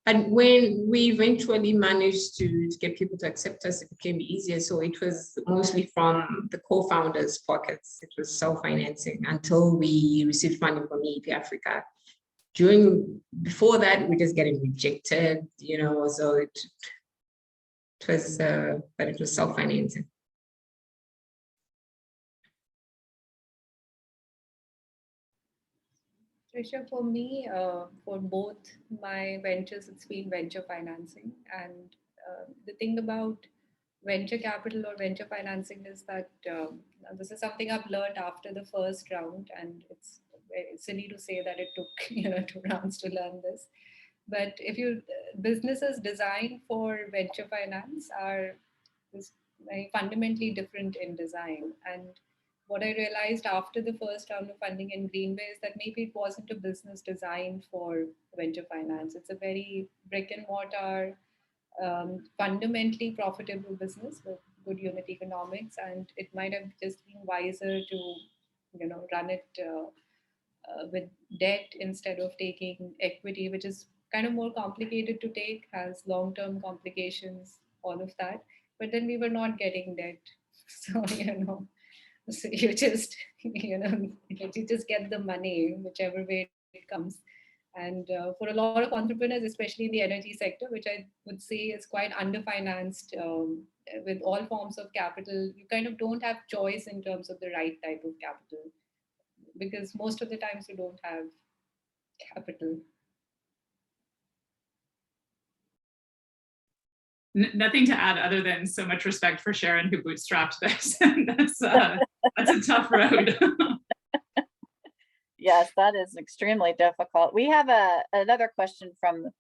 And when we eventually managed to get people to accept us, it became easier. So it was mostly from the co-founders' pockets. It was self-financing until we received funding from EEP Africa. Before that, we just getting rejected, so it was, but it was self-financing. Trisha, for me, for both my ventures, it's been venture financing. And the thing about venture capital or venture financing is that this is something I've learned after the first round, and it's silly to say that it took 2 rounds to learn this. But businesses designed for venture finance are very fundamentally different in design. And what I realized after the first round of funding in Greenway is that maybe it wasn't a business designed for venture finance. It's a very brick and mortar, fundamentally profitable business with good unit economics, and it might have just been wiser to, run it with debt instead of taking equity, which is kind of more complicated to take, has long-term complications, all of that. But then we were not getting debt. So, so you just, you just get the money, whichever way it comes. And for a lot of entrepreneurs, especially in the energy sector, which I would say is quite underfinanced with all forms of capital, you kind of don't have choice in terms of the right type of capital, because most of the times you don't have capital. Nothing to add other than so much respect for Sharon, who bootstrapped this. That's a tough road. Yes, that is extremely difficult. We have another question from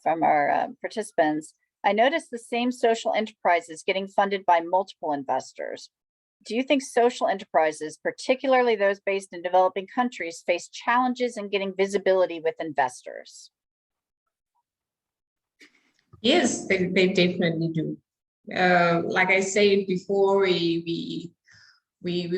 our participants. I noticed the same social enterprises getting funded by multiple investors. Do you think social enterprises, particularly those based in developing countries, face challenges in getting visibility with investors? Yes, they definitely do. Like I said before, we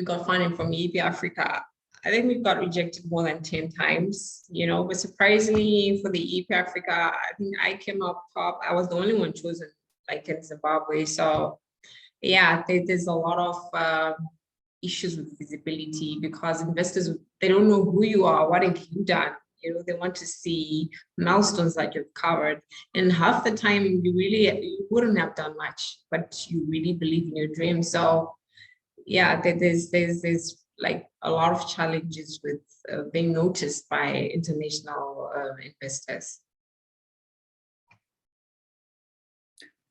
got funding from EP Africa. I think we got rejected more than 10 times, but surprisingly for the EP Africa, I think I came up top. I was the only one chosen, like in Zimbabwe. So yeah, there's a lot of issues with visibility, because investors, they don't know who you are, what have you done. They want to see milestones that you've covered. And half the time you wouldn't have done much, but you really believe in your dream. So yeah, there's like a lot of challenges with being noticed by international investors.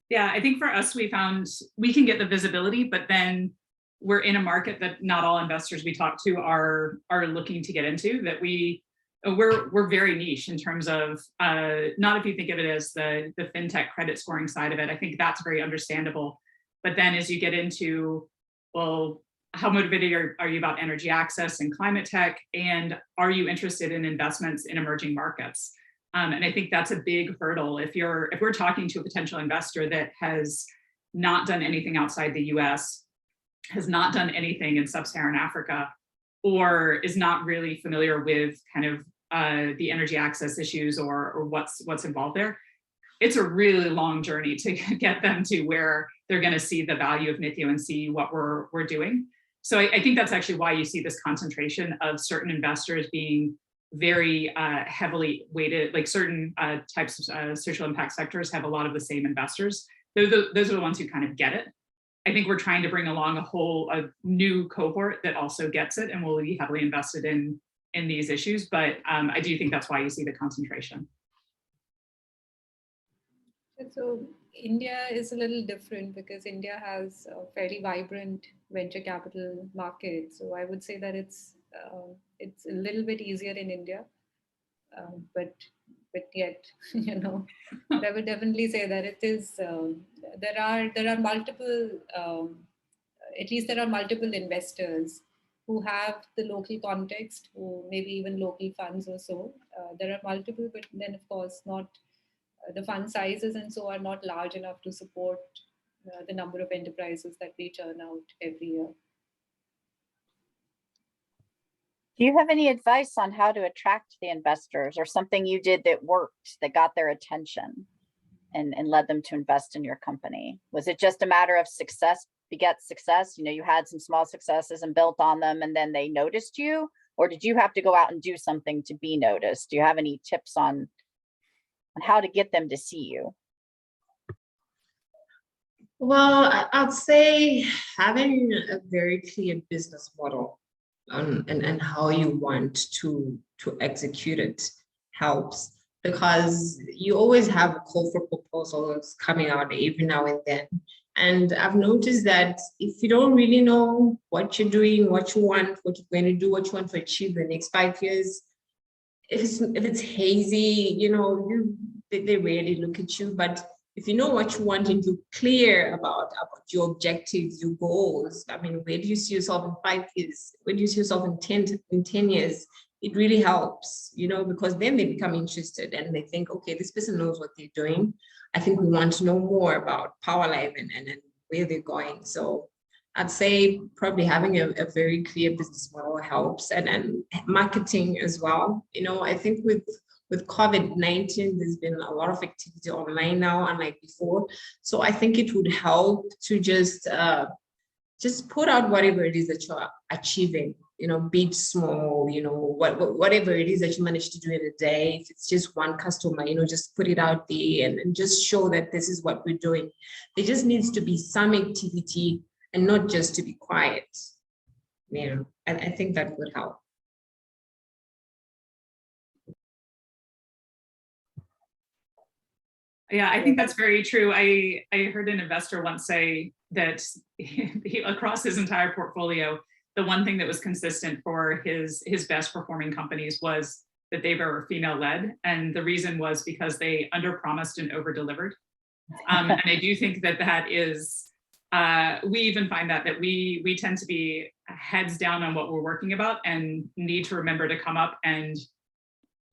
Yeah, I think for us, we found we can get the visibility, but then we're in a market that not all investors we talk to are looking to get into, that we're very niche in terms of, not if you think of it as the fintech credit scoring side of it. I think that's very understandable. But then as you get into, well, how motivated are you about energy access and climate tech? And are you interested in investments in emerging markets? And I think that's a big hurdle. If we're talking to a potential investor that has not done anything outside the US, has not done anything in sub-Saharan Africa, or is not really familiar with kind of the energy access issues or what's involved there, it's a really long journey to get them to where they're going to see the value of Nithyo and see what we're doing. So I think that's actually why you see this concentration of certain investors being very heavily weighted, like certain types of social impact sectors have a lot of the same investors. Those are the ones who kind of get it. I think we're trying to bring along a new cohort that also gets it and will be heavily invested in these issues. But I do think that's why you see the concentration. So India is a little different because India has a fairly vibrant venture capital market. So I would say that it's a little bit easier in India, but yet, I would definitely say that it is. There are multiple, at least there are multiple investors who have the local context, who maybe even local funds or so. There are multiple, but then of course not. The fund sizes and so are not large enough to support the number of enterprises that we churn out every year. Do you have any advice on how to attract the investors, or something you did that worked, that got their attention and led them to invest in your company? Was it just a matter of success begets success? You had some small successes and built on them and then they noticed you? Or did you have to go out and do something to be noticed? Do you have any tips on how to get them to see you? Well, I'd say having a very clear business model and how you want to execute it helps, because you always have a call for proposals coming out every now and then. And I've noticed that if you don't really know what you're doing, what you want, what you're going to do, what you want to achieve the next 5 years, if it's hazy, they rarely look at you. But if you know what you want and you're clear about your objectives, your goals, I mean, where do you see yourself in 5 years? Where do you see yourself in 10 years? It really helps, because then they become interested and they think, okay, this person knows what they're doing. I think we want to know more about Powerlife and where they're going. So I'd say probably having a very clear business model helps, and marketing as well. You know, I think with COVID-19, there's been a lot of activity online now, unlike before. So I think it would help to just put out whatever it is that you're achieving, you know, be it small, you know, whatever it is that you manage to do in a day. If it's just one customer, you know, just put it out there and just show that this is what we're doing. There just needs to be some activity and not just to be quiet. You know, I think that would help. Yeah, I think that's very true. I heard an investor once say that across his entire portfolio, the one thing that was consistent for his best performing companies was that they were female led. And the reason was because they underpromised and over delivered. And I do think that is, we even find that we tend to be heads down on what we're working about and need to remember to come up and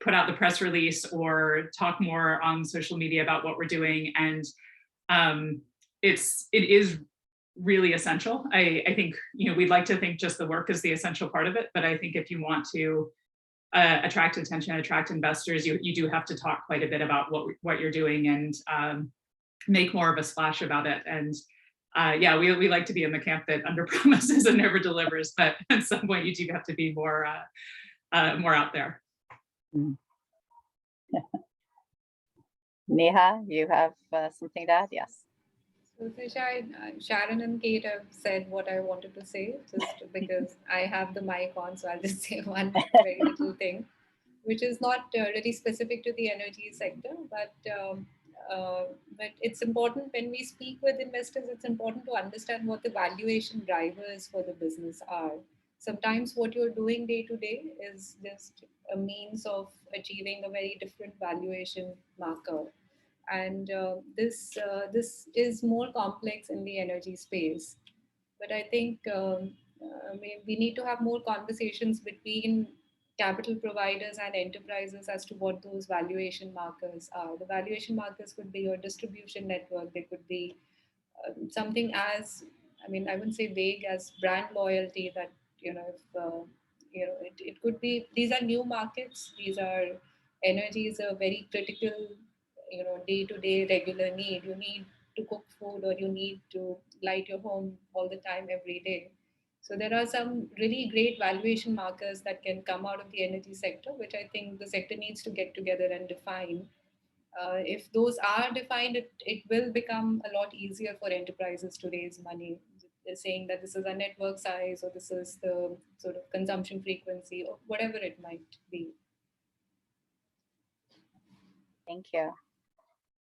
put out the press release or talk more on social media about what we're doing. And it is really essential. I think, you know, we'd like to think just the work is the essential part of it, but I think if you want to attract attention, attract investors, you do have to talk quite a bit about what you're doing and make more of a splash about it. And yeah, we like to be in the camp that underpromises and never delivers, but at some point you do have to be more out there. Neha, you have something to add? Yes. So Trisha, Sharon and Kate have said what I wanted to say, just because I have the mic on, so I'll just say one very little thing, which is not really specific to the energy sector, but it's important when we speak with investors, it's important to understand what the valuation drivers for the business are. Sometimes what you're doing day to day is just a means of achieving a very different valuation marker. And this is more complex in the energy space. But I think we need to have more conversations between capital providers and enterprises as to what those valuation markers are. The valuation markers could be your distribution network. They could be something as, I mean, I wouldn't say vague as brand loyalty, that, you know, if, it could be, these are new markets. These are, energy is a very critical, you know, day-to-day regular need. You need to cook food, or you need to light your home all the time, every day. So there are some really great valuation markers that can come out of the energy sector, which I think the sector needs to get together and define. If those are defined, it will become a lot easier for enterprises to raise money. They're saying that this is a network size, or this is the sort of consumption frequency, or whatever it might be. Thank you.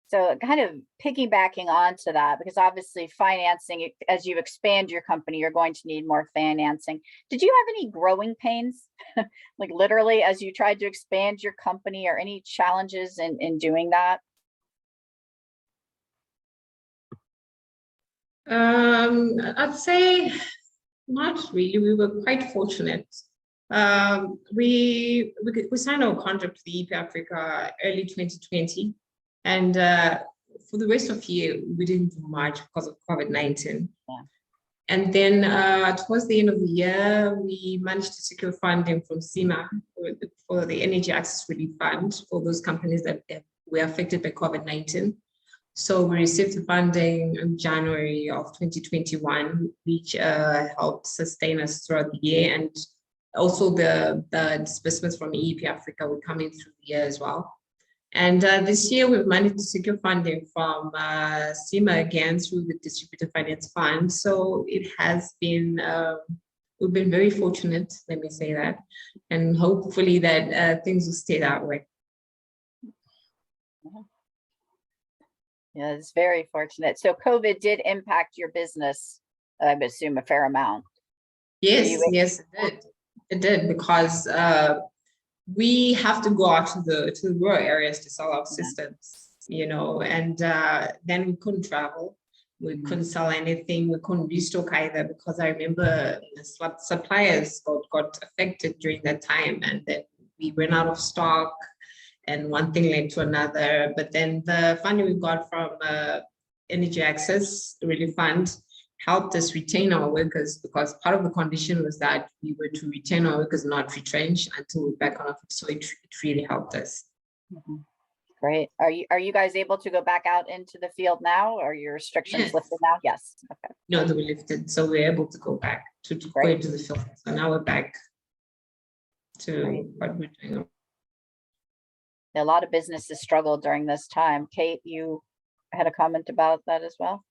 So kind of piggybacking onto that, because obviously financing, as you expand your company, you're going to need more financing. Did you have any growing pains, like literally as you tried to expand your company, or any challenges in doing that? I'd say not really. We were quite fortunate. We signed our contract with the EP Africa early 2020. And for the rest of the year, we didn't do much because of COVID-19. Yeah. And then towards the end of the year, we managed to secure funding from SEMA for the Energy Access Relief Fund for those companies that were affected by COVID-19. So we received the funding in January of 2021, which helped sustain us throughout the year. And also the disbursements from EP Africa were coming through the year as well. And this year, we've managed to secure funding from SEMA again through the Distributed Finance Fund. So it has been, we've been very fortunate, let me say that, and hopefully that things will stay that way. Yeah, it's very fortunate. So COVID did impact your business, I would assume, a fair amount. Yes, yes, it did. It did, because we have to go out to the rural areas to sell our systems, you know, and then we couldn't travel. We couldn't sell anything. We couldn't restock either, because I remember suppliers got affected during that time, and then we ran out of stock, and one thing led to another. But then the funding we got from Energy Access Relief Fund helped us retain our workers, because part of the condition was that we were to retain our workers, not retrench until we're back on our feet. So it really helped us. Mhm. Great. Are you guys able to go back out into the field now? Or are your restrictions Yes. lifted now? Yes. Okay. No, they were lifted. So we're able to go back to go Great. into the field. So now we're back to Great. what we're doing. A lot of businesses struggled during this time. Kate, you had a comment about that as well?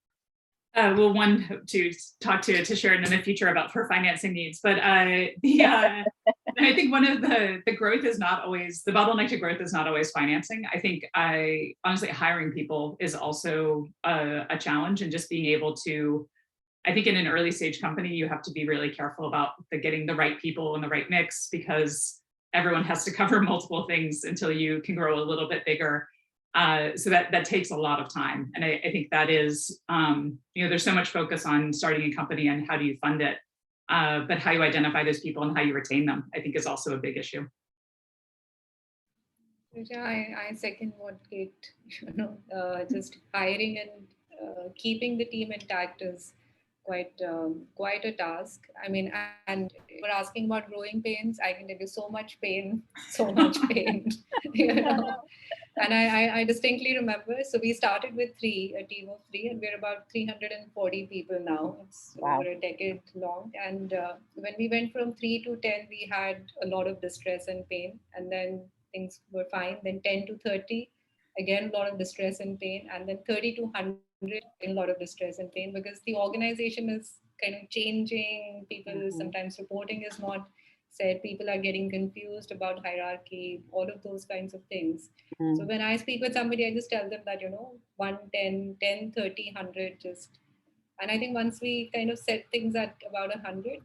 Well, one to talk to Sharon in the future about her financing needs, but I think one of the growth is not always, the bottleneck to growth is not always financing. I think honestly hiring people is also a challenge, and just being able to, I think in an early stage company, you have to be really careful about getting the right people and the right mix, because everyone has to cover multiple things until you can grow a little bit bigger. So that takes a lot of time. And I think that is, there's so much focus on starting a company and how do you fund it, but how you identify those people and how you retain them, I think is also a big issue. Yeah, I second what Kate, just hiring and keeping the team intact is quite a task. I mean, and we're asking about growing pains. I can tell you so much pain, so much pain, And I distinctly remember, so we started with a team of 3, and we're about 340 people now. It's Wow. over a decade long. And when we went from 3 to 10, we had a lot of distress and pain, and then things were fine. Then 10 to 30, again, a lot of distress and pain, and then 30 to 100, a lot of distress and pain, because the organization is kind of changing. People sometimes reporting is not said, people are getting confused about hierarchy, all of those kinds of things. So when I speak with somebody, I just tell them that, 1, 10, 10, 30, 100, just, and I think once we kind of set things at about 100,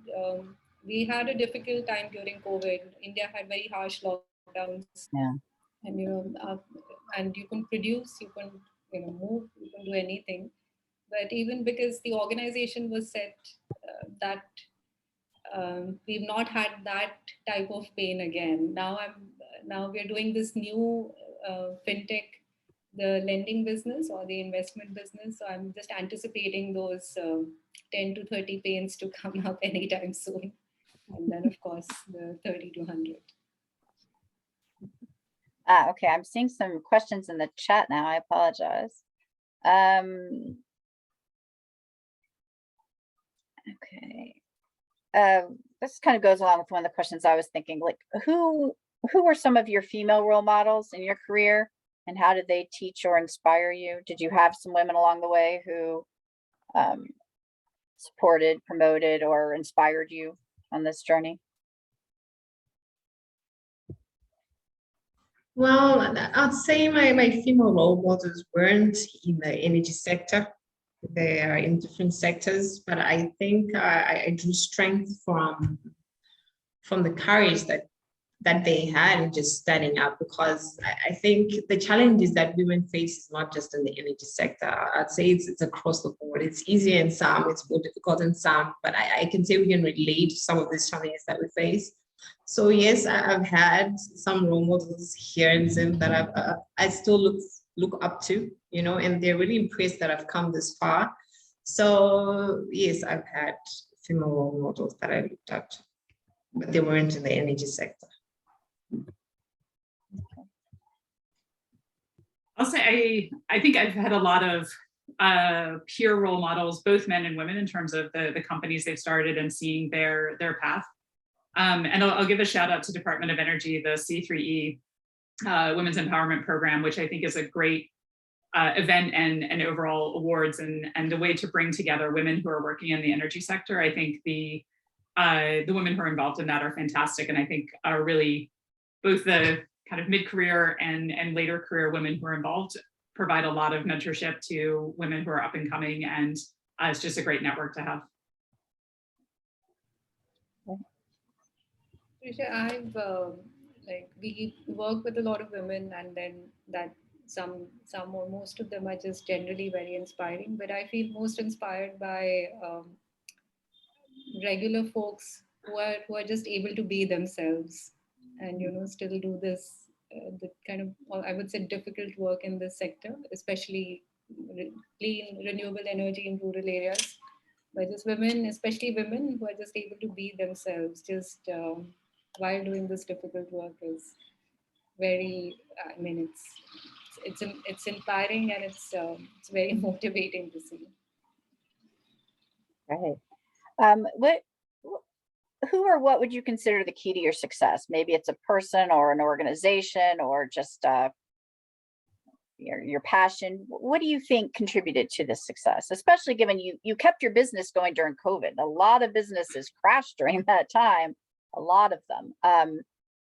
we had a difficult time during COVID. India had very harsh lockdowns. Yeah. And, and you can produce, you can, move, you can do anything. But even because the organization was set that we've not had that type of pain again. Now we're doing this new fintech, the lending business or the investment business. So I'm just anticipating those 10 to 30 pains to come up anytime soon. And then of course the 30 to 100. Okay, I'm seeing some questions in the chat now. I apologize. Okay. This kind of goes along with one of the questions I was thinking, like who were some of your female role models in your career, and how did they teach or inspire you? Did you have some women along the way who supported, promoted, or inspired you on this journey? Well, I'd say my female role models weren't in the energy sector. They are in different sectors, but I think I drew strength from the courage that they had in just standing up, because I think the challenges that women face is not just in the energy sector. I'd say it's across the board. It's easier in some, it's more difficult in some, but I can say we can relate to some of these challenges that we face. So yes, I've had some role models here in Zim that I still look up to, and they're really impressed that I've come this far. So yes, I've had female role models that I looked up to, but they weren't in the energy sector. I'll say I think I've had a lot of peer role models, both men and women, in terms of the companies they've started and seeing their path. And I'll give a shout out to Department of Energy, the C3E Women's Empowerment Program, which I think is a great event and overall awards and a way to bring together women who are working in the energy sector. I think the women who are involved in that are fantastic, and I think are really both the kind of mid-career and later career women who are involved provide a lot of mentorship to women who are up and coming, and it's just a great network to have. Trisha, I've we work with a lot of women, and then that some or most of them are just generally very inspiring. But I feel most inspired by regular folks who are just able to be themselves, and still do this the kind of, I would say, difficult work in this sector, especially clean, renewable energy in rural areas. But just women, especially women who are just able to be themselves, just while doing this difficult work is very, I mean, it's inspiring, and it's very motivating to see. Right. Who or what would you consider the key to your success? Maybe it's a person or an organization or just your passion. What do you think contributed to this success, especially given you kept your business going during COVID? A lot of businesses crashed during that time, a lot of them.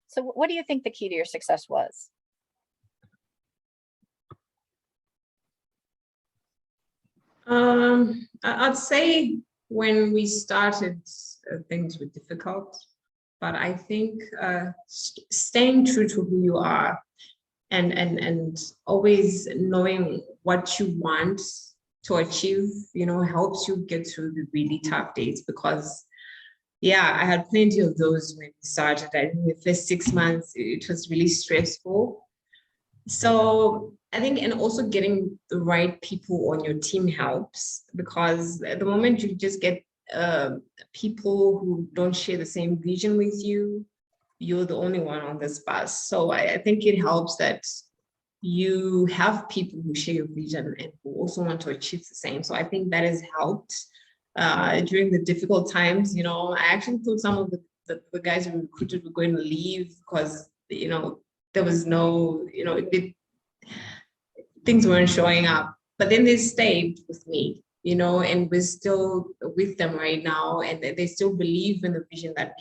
So what do you think the key to your success was? I'd say when we started, things were difficult, but I think staying true to who you are and always knowing what you want to achieve, helps you get through the really tough days. Because yeah, I had plenty of those when we started. I think the first 6 months, it was really stressful. So I think, and also getting the right people on your team helps, because at the moment you just get people who don't share the same vision with you, you're the only one on this bus. So I think it helps that you have people who share your vision and who also want to achieve the same. So I think that has helped during the difficult times. I actually thought some of the guys who recruited were going to leave because, there was no, things weren't showing up, but then they stayed with me, and we're still with them right now, and they still believe in the vision that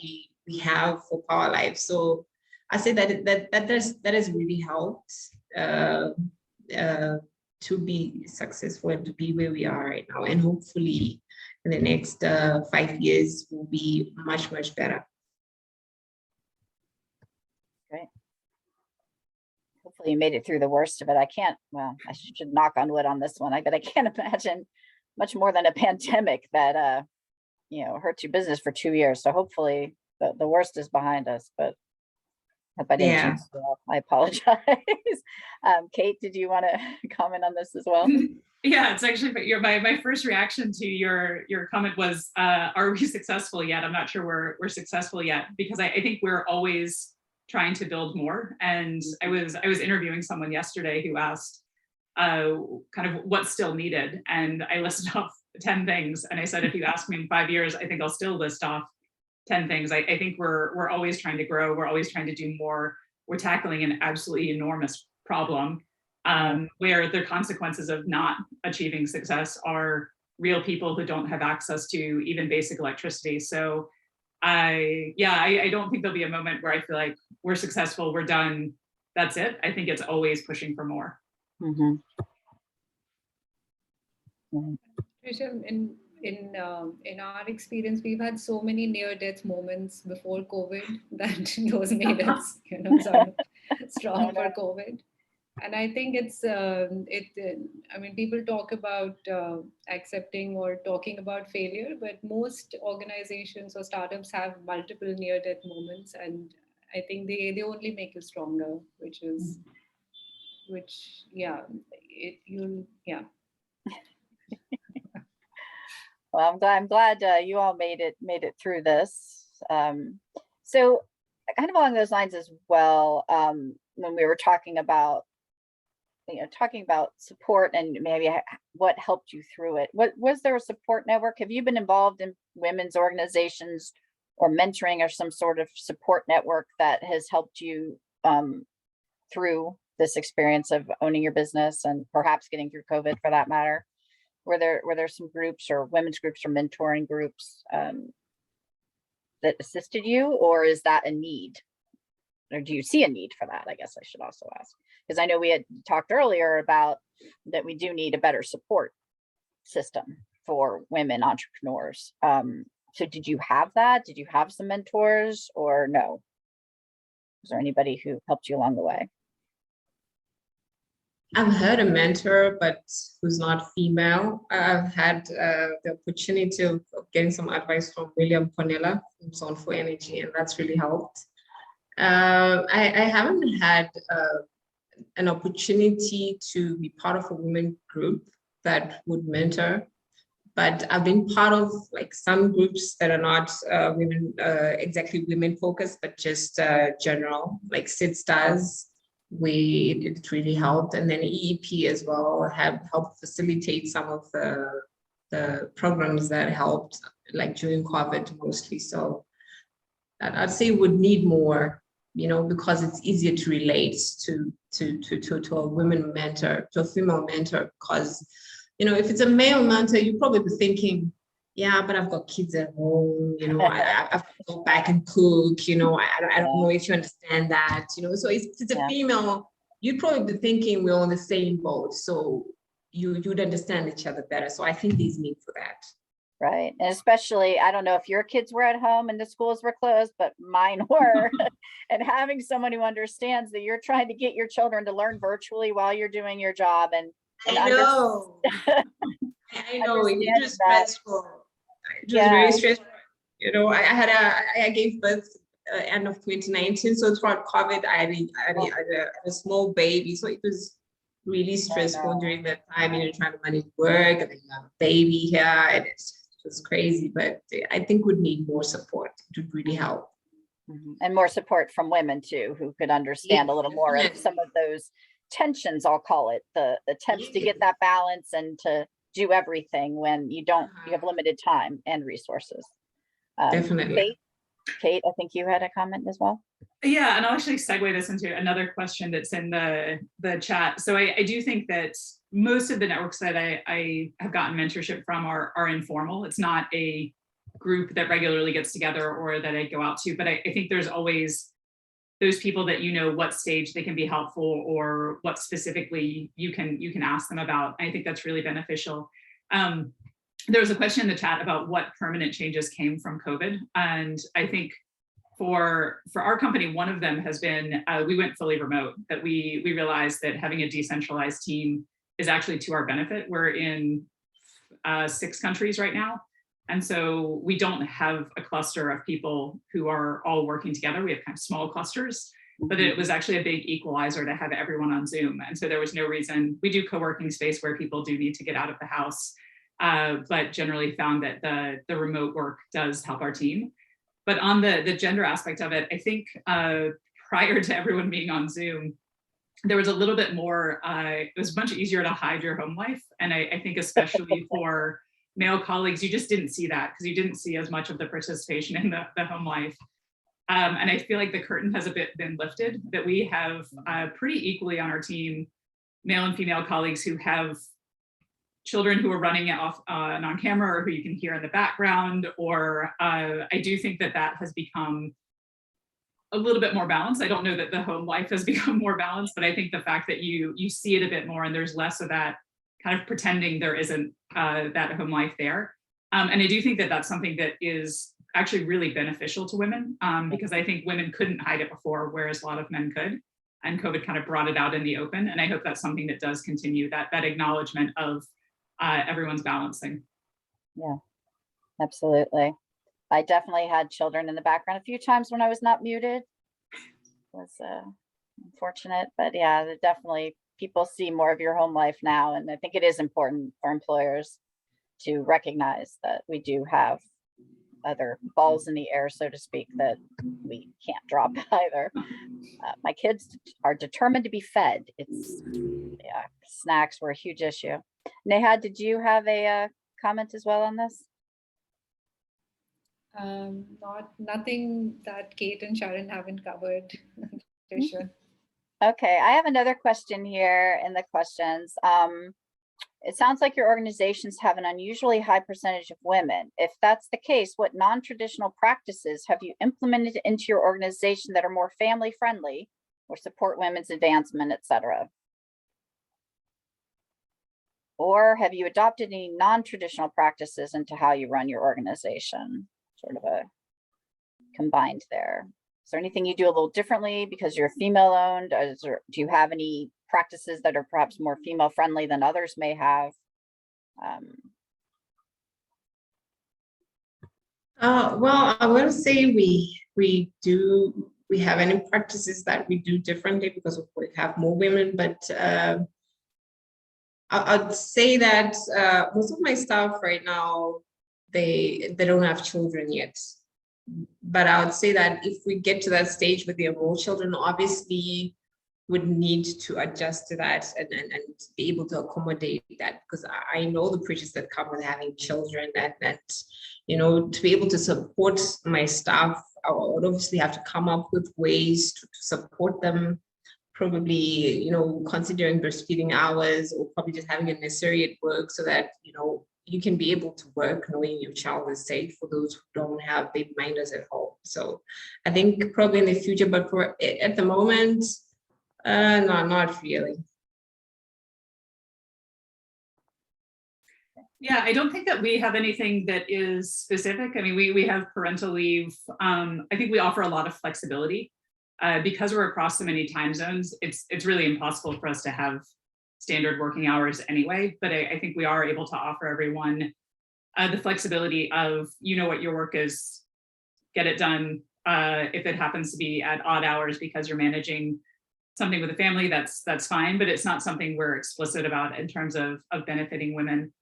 we have for Power Life. So I say that has really helped to be successful and to be where we are right now. And hopefully in the next 5 years will be much, much better. Great. Hopefully you made it through the worst of it. I should knock on wood on this one, but I can't imagine much more than a pandemic that hurt your business for 2 years. So hopefully the worst is behind us, but if I didn't jinx it all, I apologize. Kate, did you want to comment on this as well? Yeah, it's actually my first reaction to your comment was, are we successful yet? I'm not sure we're successful yet, because I think we're always trying to build more. And I was interviewing someone yesterday who asked kind of what's still needed. And I listed off 10 things. And I said, if you ask me in 5 years, I think I'll still list off 10 things. I think we're always trying to grow. We're always trying to do more. We're tackling an absolutely enormous problem where the consequences of not achieving success are real people who don't have access to even basic electricity. So I don't think there'll be a moment where I feel like we're successful, we're done, that's it. I think it's always pushing for more. Mm-hmm. Trisha, in our experience, we've had so many near-death moments before COVID that those made us, sort of strong for COVID. And I think people talk about accepting or talking about failure, but most organizations or startups have multiple near-death moments, and I think they only make you stronger, Well, I'm glad you all made it through this. So kind of along those lines as well, when we were talking about support and maybe what helped you through it, was there a support network? Have you been involved in women's organizations or mentoring or some sort of support network that has helped you through this experience of owning your business and perhaps getting through COVID, for that matter? Were there some groups or women's groups or mentoring groups that assisted you, or is that a need? Or do you see a need for that? I guess I should also ask, because I know we had talked earlier about that we do need a better support system for women entrepreneurs. So did you have that? Did you have some mentors, or no? Was there anybody who helped you along the way? I've had a mentor, but who's not female. I've had the opportunity of getting some advice from William Ponella from Zone for Energy, and that's really helped. I haven't had an opportunity to be part of a women group, that would mentor. But I've been part of like some groups that are not women, exactly women focused, but just general, like Sid Stars. It really helped. And then EEP as well have helped facilitate some of the programs that helped, like during COVID mostly. So I'd say would need more, because it's easier to relate to a women mentor, to a female mentor, because if it's a male mentor, you probably be thinking, yeah, but I've got kids at home, I have to go back and cook, I don't know if you understand that, so if it's a female, you'd probably be thinking we're on the same boat, so you'd understand each other better. So I think there's need for that. Right. And especially, I don't know if your kids were at home and the schools were closed, but mine were. And having someone who understands that you're trying to get your children to learn virtually while you're doing your job I know. I know. It was stressful. It was very stressful. I gave birth end of 2019. So throughout COVID, I had a small baby. So it was really stressful during that time, trying to manage work and then you have a baby here. And it was crazy. But I think we'd need more support. It would really help. And more support from women too, who could understand a little more of some of those tensions, I'll call it, the attempts to get that balance and to do everything when you have limited time and resources. Definitely. Kate, I think you had a comment as well. Yeah, and I'll actually segue this into another question that's in the chat. So I do think that most of the networks that I have gotten mentorship from are informal. It's not a group that regularly gets together or that I go out to, but I think there's always those people that what stage they can be helpful or what specifically you can ask them about. I think that's really beneficial. There was a question in the chat about what permanent changes came from COVID. And I think for our company, one of them has been, we went fully remote, that we realized that having a decentralized team is actually to our benefit. We're in 6 countries right now. And so we don't have a cluster of people who are all working together. We have kind of small clusters, but it was actually a big equalizer to have everyone on Zoom. And so there was no reason. We do co-working space where people do need to get out of the house, but generally found that the remote work does help our team. But on the gender aspect of it, I think prior to everyone being on Zoom, there was a little bit more, it was much easier to hide your home life. And I think especially for male colleagues, you just didn't see that because you didn't see as much of the participation in the home life. And I feel like the curtain has a bit been lifted, that we have pretty equally on our team, male and female colleagues who have children who are running off on camera or who you can hear in the background, or I do think that has become a little bit more balanced. I don't know that the home life has become more balanced, but I think the fact that you see it a bit more and there's less of that kind of pretending there isn't that home life there. And I do think that that's something that is actually really beneficial to women because I think women couldn't hide it before, whereas a lot of men could. And COVID kind of brought it out in the open. And I hope that's something that does continue, that acknowledgement of everyone's balancing. Yeah, absolutely. I definitely had children in the background a few times when I was not muted. It was unfortunate, but yeah, definitely people see more of your home life now. And I think it is important for employers to recognize that we do have other balls in the air, so to speak, that we can't drop either. My kids are determined to be fed. Snacks were a huge issue. Neha, did you have a comment as well on this? Nothing that Kate and Sharon haven't covered. Trisha. Okay, I have another question here in the questions. It sounds like your organizations have an unusually high percentage of women. If that's the case, what non-traditional practices have you implemented into your organization that are more family friendly or support women's advancement, etc.? Or have you adopted any non-traditional practices into how you run your organization? Sort of a combined there. Is there anything you do a little differently because you're female owned? Do you have any practices that are perhaps more female friendly than others may have? Well, I will say we have any practices that we do differently because we have more women, but I'd say that most of my staff right now, they don't have children yet. But I would say that if we get to that stage where there are more children, obviously would need to adjust to that and be able to accommodate that, because I know the pressures that come with having children, and you know, to be able to support my staff, I would obviously have to come up with ways to support them, probably, you know, considering breastfeeding hours, or probably just having a necessary at work so that, you know, you can be able to work knowing your child is safe, for those who don't have baby minders at home. So I think probably in the future, but for at the moment, no, not really. Yeah, I don't think that we have anything that is specific. I mean, we have parental leave. I think we offer a lot of flexibility. Because we're across so many time zones, it's really impossible for us to have standard working hours anyway. But I think we are able to offer everyone the flexibility of, you know what your work is, get it done. If it happens to be at odd hours because you're managing something with a family, that's fine, but it's not something we're explicit about in terms of benefiting women.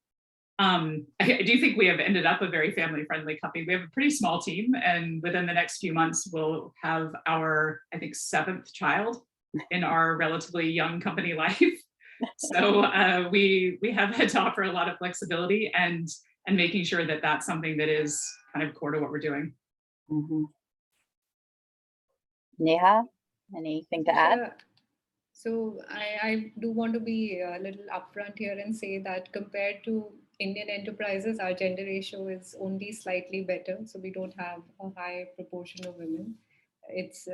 I do think we have ended up a very family-friendly company. We have a pretty small team, and within the next few months, we'll have our, I think, 7th child in our relatively young company life. So we have had to offer a lot of flexibility and making sure that that's something that is kind of core to what we're doing. Mm-hmm. Neha, anything to add? Yeah. So I do want to be a little upfront here and say that compared to Indian enterprises, our gender ratio is only slightly better. So we don't have a high proportion of women. It's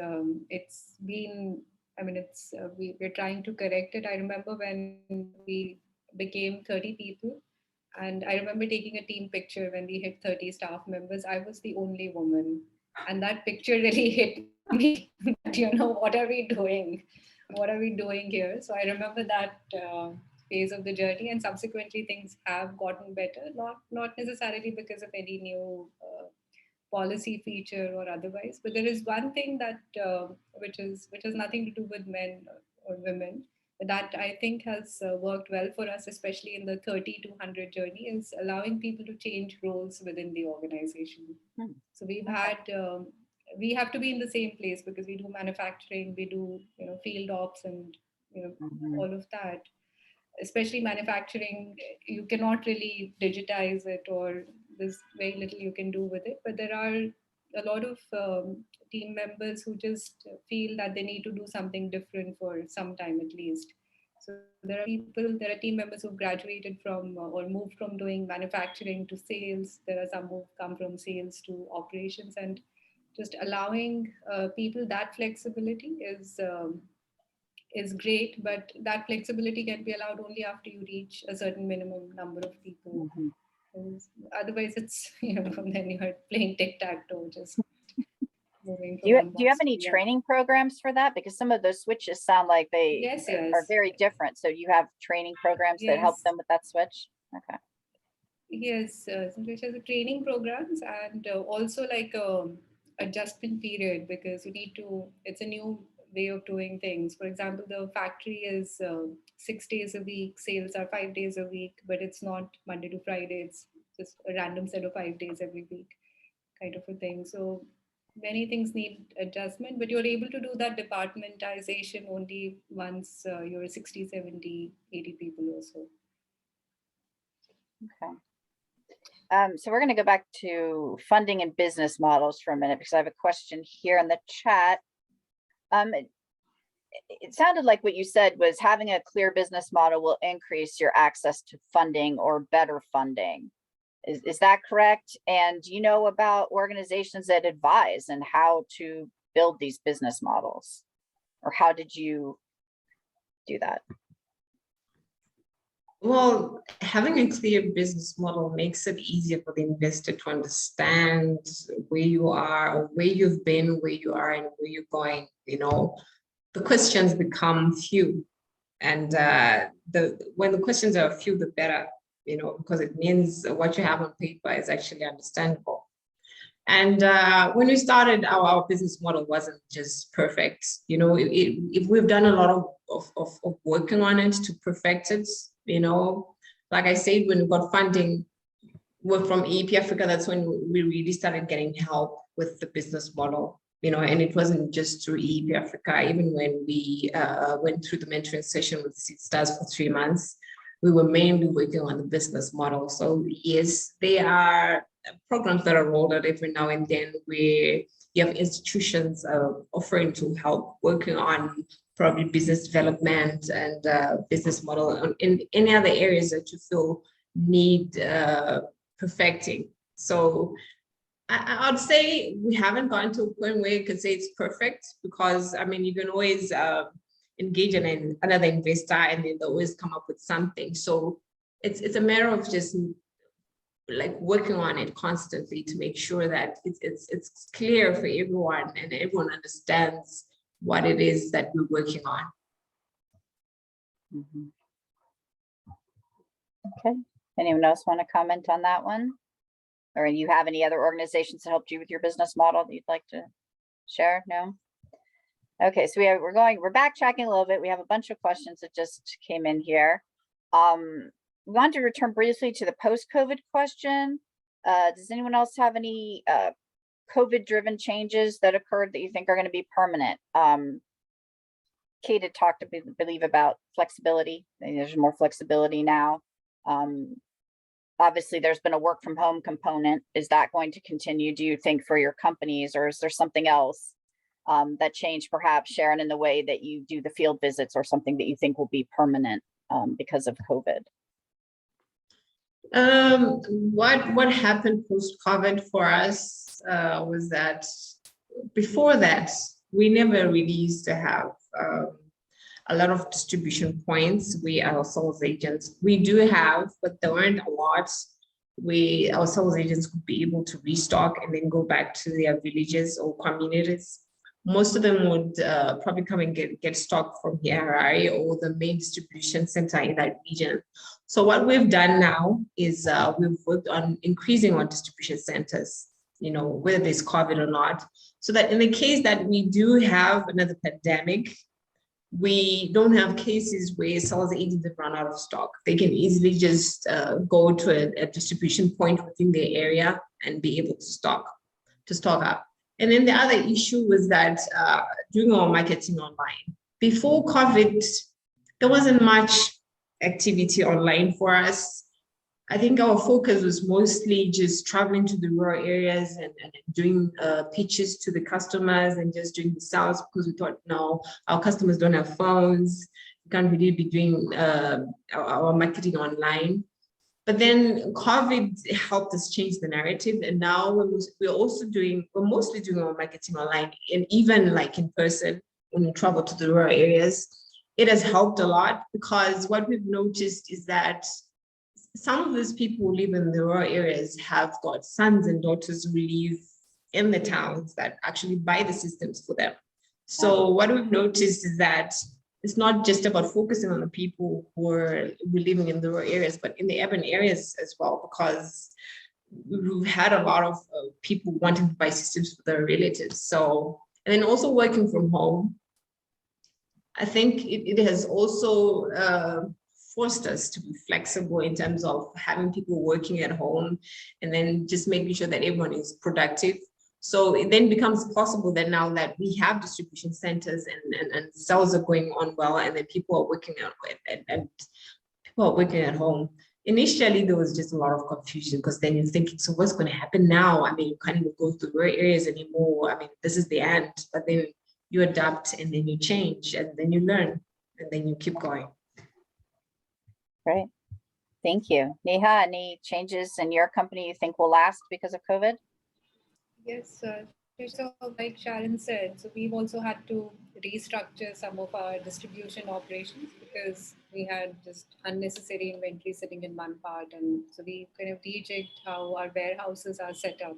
been, I mean, we're trying to correct it. I remember when we became 30 people, and I remember taking a team picture when we hit 30 staff members. I was the only woman, and that picture really hit me. You know, what are we doing? What are we doing here? So I remember that phase of the journey, and subsequently things have gotten better, not necessarily because of any new policy feature or otherwise, but there is one thing that which has nothing to do with men or women, but that I think has worked well for us, especially in the 30 to 100 journey, is allowing people to change roles within the organization. So we've had we have to be in the same place because we do manufacturing, we do, you know, field ops, and, you know, all of that. Especially manufacturing, you cannot really digitize it, or there's very little you can do with it. But there are a lot of team members who just feel that they need to do something different for some time at least. So there are team members who've graduated from or moved from doing manufacturing to sales. There are some who've come from sales to operations, and just allowing people that flexibility is great, but that flexibility can be allowed only after you reach a certain minimum number of people. Otherwise, it's, you know, then you're playing tic-tac-toe, just moving from Do you have any training programs for that? Because some of those switches sound like they are very different. So you have training programs that help them with that switch? Okay. Yes, which has training programs, and also like adjustment period, because you need to, it's a new way of doing things. For example, the factory is 6 days a week, sales are 5 days a week, but it's not Monday to Friday, it's just a random set of 5 days every week kind of a thing. So many things need adjustment, but you're able to do that departmentization only once you're 60, 70, 80 people or so. Okay. So we're going to go back to funding and business models for a minute, because I have a question here in the chat. It sounded like what you said was having a clear business model will increase your access to funding or better funding. Is that correct? And do you know about organizations that advise and how to build these business models? Or how did you do that? Well, having a clear business model makes it easier for the investor to understand where you are, or where you've been, where you are, and where you're going. You know, the questions become few, and when the questions are few, the better. You know, because it means what you have on paper is actually understandable. And when we started, our business model wasn't just perfect. You know, if we've done a lot of working on it to perfect it, you know, like I said, when we got funding from EEP Africa, that's when we really started getting help with the business model, you know, and it wasn't just through EEP Africa. Even when we went through the mentoring session with Seed Stars for 3 months, we were mainly working on the business model. So yes, there are programs that are rolled out every now and then where you have institutions offering to help working on probably business development and business model in any other areas that you feel need perfecting. So I'd say we haven't gotten to a point where you can say it's perfect, because I mean, you can always engage in another investor and then they always come up with something. So it's a matter of just like working on it constantly to make sure that it's clear for everyone and everyone understands what it is that we're working on. Mhm. Okay. Anyone else want to comment on that one? Or you have any other organizations that helped you with your business model that you'd like to share? No? Okay, so we're backtracking a little bit. We have a bunch of questions that just came in here. We want to return briefly to the post-COVID question. Does anyone else have any COVID-driven changes that occurred that you think are going to be permanent? Kate had talked, I believe, about flexibility. There's more flexibility now. Obviously, there's been a work from home component. Is that going to continue, do you think, for your companies, or is there something else that changed, perhaps, Sharon, in the way that you do the field visits, or something that you think will be permanent because of COVID? What happened post-COVID for us was that before that, we never really used to have a lot of distribution points. We are sales agents. We do have, but there weren't a lot. Our sales agents could be able to restock and then go back to their villages or communities. Most of them would probably come and get stock from Harare or the main distribution center in that region. So what we've done now is we've worked on increasing our distribution centers, you know, whether there's COVID or not, so that in the case that we do have another pandemic, we don't have cases where sales agents have run out of stock. They can easily just go to a distribution point within their area and be able to stock up. And then the other issue was that doing our marketing online. Before COVID, there wasn't much activity online for us. I think our focus was mostly just traveling to the rural areas and doing pitches to the customers and just doing the sales, because we thought, no, our customers don't have phones. We can't really be doing our marketing online. But then COVID helped us change the narrative. And now we're mostly doing our marketing online, and even like in person when we travel to the rural areas. It has helped a lot, because what we've noticed is that some of those people who live in the rural areas have got sons and daughters who live in the towns that actually buy the systems for them. So what we've noticed is that it's not just about focusing on the people who are living in the rural areas, but in the urban areas as well, because we've had a lot of people wanting to buy systems for their relatives. So, and then also working from home, I think it has also forced us to be flexible in terms of having people working at home and then just making sure that everyone is productive. So it then becomes possible that now that we have distribution centers and sales are going on well, and then people are working at home. Initially, there was just a lot of confusion, because then you're thinking, so what's going to happen now? I mean, you can't even go to rural areas anymore. I mean, this is the end. But then you adapt, and then you change, and then you learn, and then you keep going. Great. Thank you. Neha, any changes in your company you think will last because of COVID? Yes, so like Sharon said, so we've also had to restructure some of our distribution operations, because we had just unnecessary inventory sitting in one part. And so we kind of rejigged how our warehouses are set up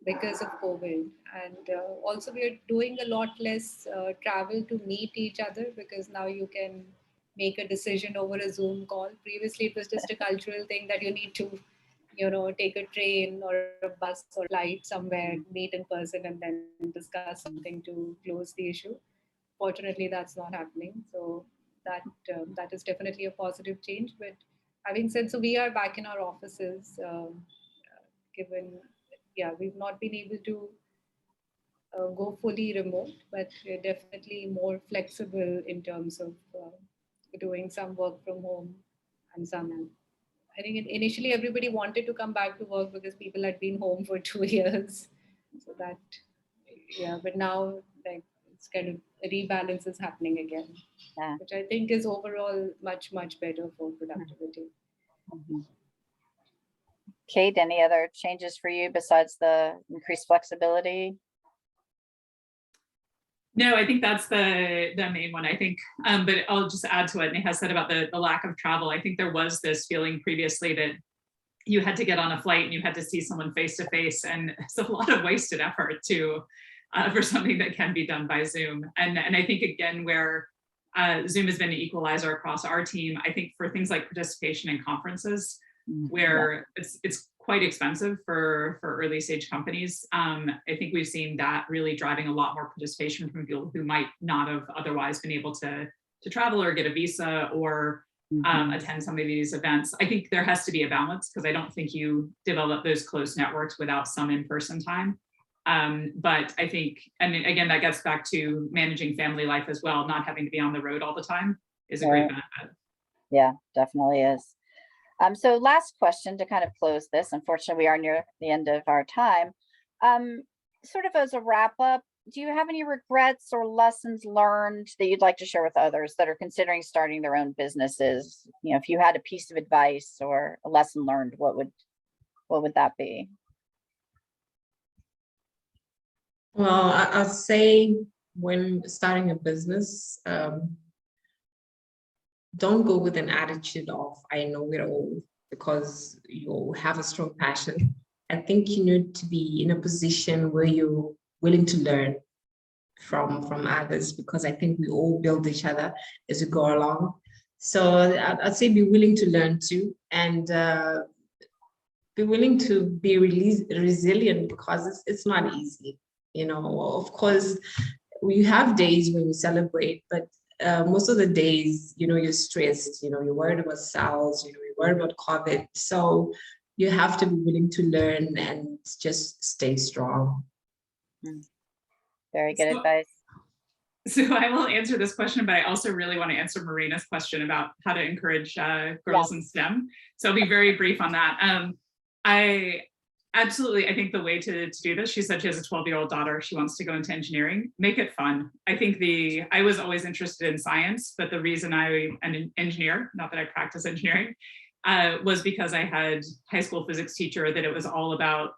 because of COVID. And also we are doing a lot less travel to meet each other, because now you can make a decision over a Zoom call. Previously, it was just a cultural thing that you need to take a train or a bus or flight somewhere, meet in person, and then discuss something to close the issue. Fortunately, that's not happening. So that is definitely a positive change. But having said so, we are back in our offices. Given, yeah, we've not been able to go fully remote, but we're definitely more flexible in terms of doing some work from home and some. I think initially everybody wanted to come back to work because people had been home for 2 years. So that, yeah, but now like it's kind of a rebalance is happening again, Yeah. which I think is overall much, much better for productivity. Mhm. Kate, any other changes for you besides the increased flexibility? No, I think that's the main one. I think, but I'll just add to what Neha said about the lack of travel. I think there was this feeling previously that you had to get on a flight and you had to see someone face to face, and it's a lot of wasted effort to for something that can be done by Zoom. And I think again, where Zoom has been an equalizer across our team, I think for things like participation in conferences, where it's quite expensive for early stage companies. I think we've seen that really driving a lot more participation from people who might not have otherwise been able to travel or get a visa or attend some of these events. I think there has to be a balance because I don't think you develop those close networks without some in-person time. But I think, and again, that gets back to managing family life as well. Not having to be on the road all the time is a great benefit. Yeah, definitely is. So last question to kind of close this. Unfortunately, we are near the end of our time. Sort of as a wrap up, do you have any regrets or lessons learned that you'd like to share with others that are considering starting their own businesses? If you had a piece of advice or a lesson learned, what would that be? Well, I'll say when starting a business, don't go with an attitude of I know it all, because you have a strong passion. I think you need to be in a position where you're willing to learn from others, because I think we all build each other as we go along. So I'd say be willing to learn too, and be willing to be resilient, because it's not easy. Of course, we have days when we celebrate, but most of the days, you're stressed, you're worried about sales, you're worried about COVID. So you have to be willing to learn and just stay strong. Very good advice. So I will answer this question, but I also really want to answer Marina's question about how to encourage girls in STEM. So I'll be very brief on that. I think the way to do this, she said she has a 12-year-old daughter. She wants to go into engineering. Make it fun. I think I was always interested in science, but the reason I'm an engineer, not that I practice engineering, was because I had high school physics teacher that it was all about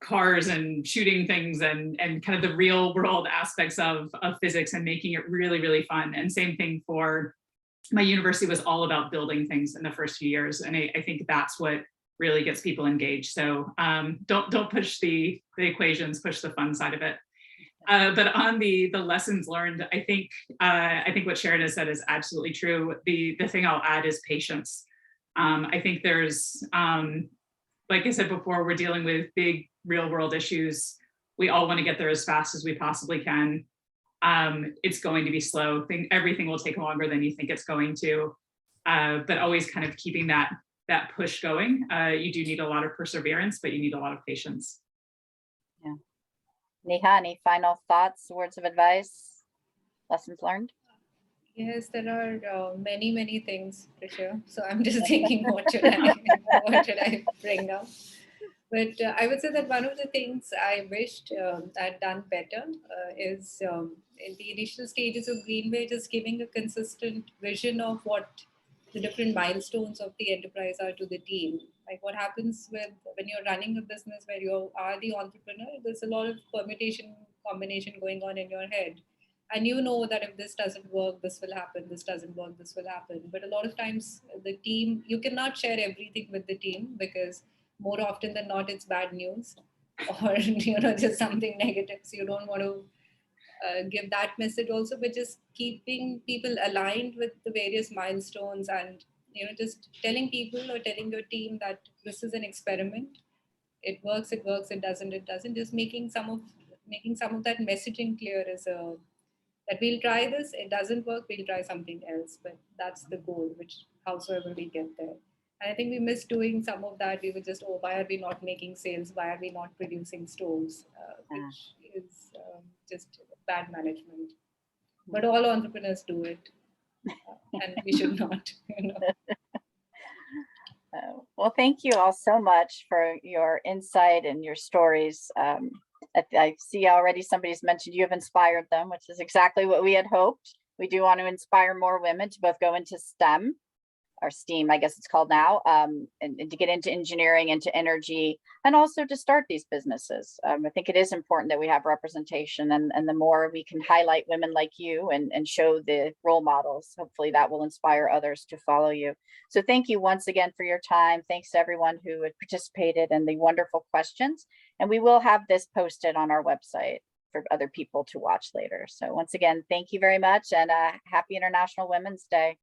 cars and shooting things and kind of the real world aspects of physics and making it really, really fun. And same thing for my university, was all about building things in the first few years. And I think that's what really gets people engaged. So don't push the equations, push the fun side of it. But on the lessons learned, I think what Sharon has said is absolutely true. The thing I'll add is patience. I think there's, like I said before, we're dealing with big real world issues. We all want to get there as fast as we possibly can. It's going to be slow. Everything will take longer than you think it's going to, but always kind of keeping that push going. You do need a lot of perseverance, but you need a lot of patience. Yeah. Neha, any final thoughts, words of advice, lessons learned? Yes, there are many things, Trisha. So I'm just thinking, what should I bring up? But I would say that one of the things I wished I'd done better is in the initial stages of Greenway, just giving a consistent vision of what the different milestones of the enterprise are to the team. Like what happens when you're running a business where you are the entrepreneur, there's a lot of permutation, combination going on in your head. And you know that if this doesn't work, this will happen, this doesn't work, this will happen. But a lot of times the team, you cannot share everything with the team because more often than not, it's bad news or, just something negative. So you don't want to give that message also, but just keeping people aligned with the various milestones and just telling people or telling your team that this is an experiment. It works, it works, it doesn't. Just making some of that messaging clear is that we'll try this, it doesn't work, we'll try something else. But that's the goal, which howsoever we get there. And I think we missed doing some of that. We were just, why are we not making sales? Why are we not producing stoves? Which is just bad management. But all entrepreneurs do it. And we should not, Well, thank you all so much for your insight and your stories. I see already somebody's mentioned you have inspired them, which is exactly what we had hoped. We do want to inspire more women to both go into STEM, or STEAM, I guess it's called now, and to get into engineering, into energy, and also to start these businesses. I think it is important that we have representation, and the more we can highlight women like you and show the role models, hopefully that will inspire others to follow you. So thank you once again for your time. Thanks to everyone who had participated and the wonderful questions. And we will have this posted on our website for other people to watch later. So once again, thank you very much, and happy International Women's Day.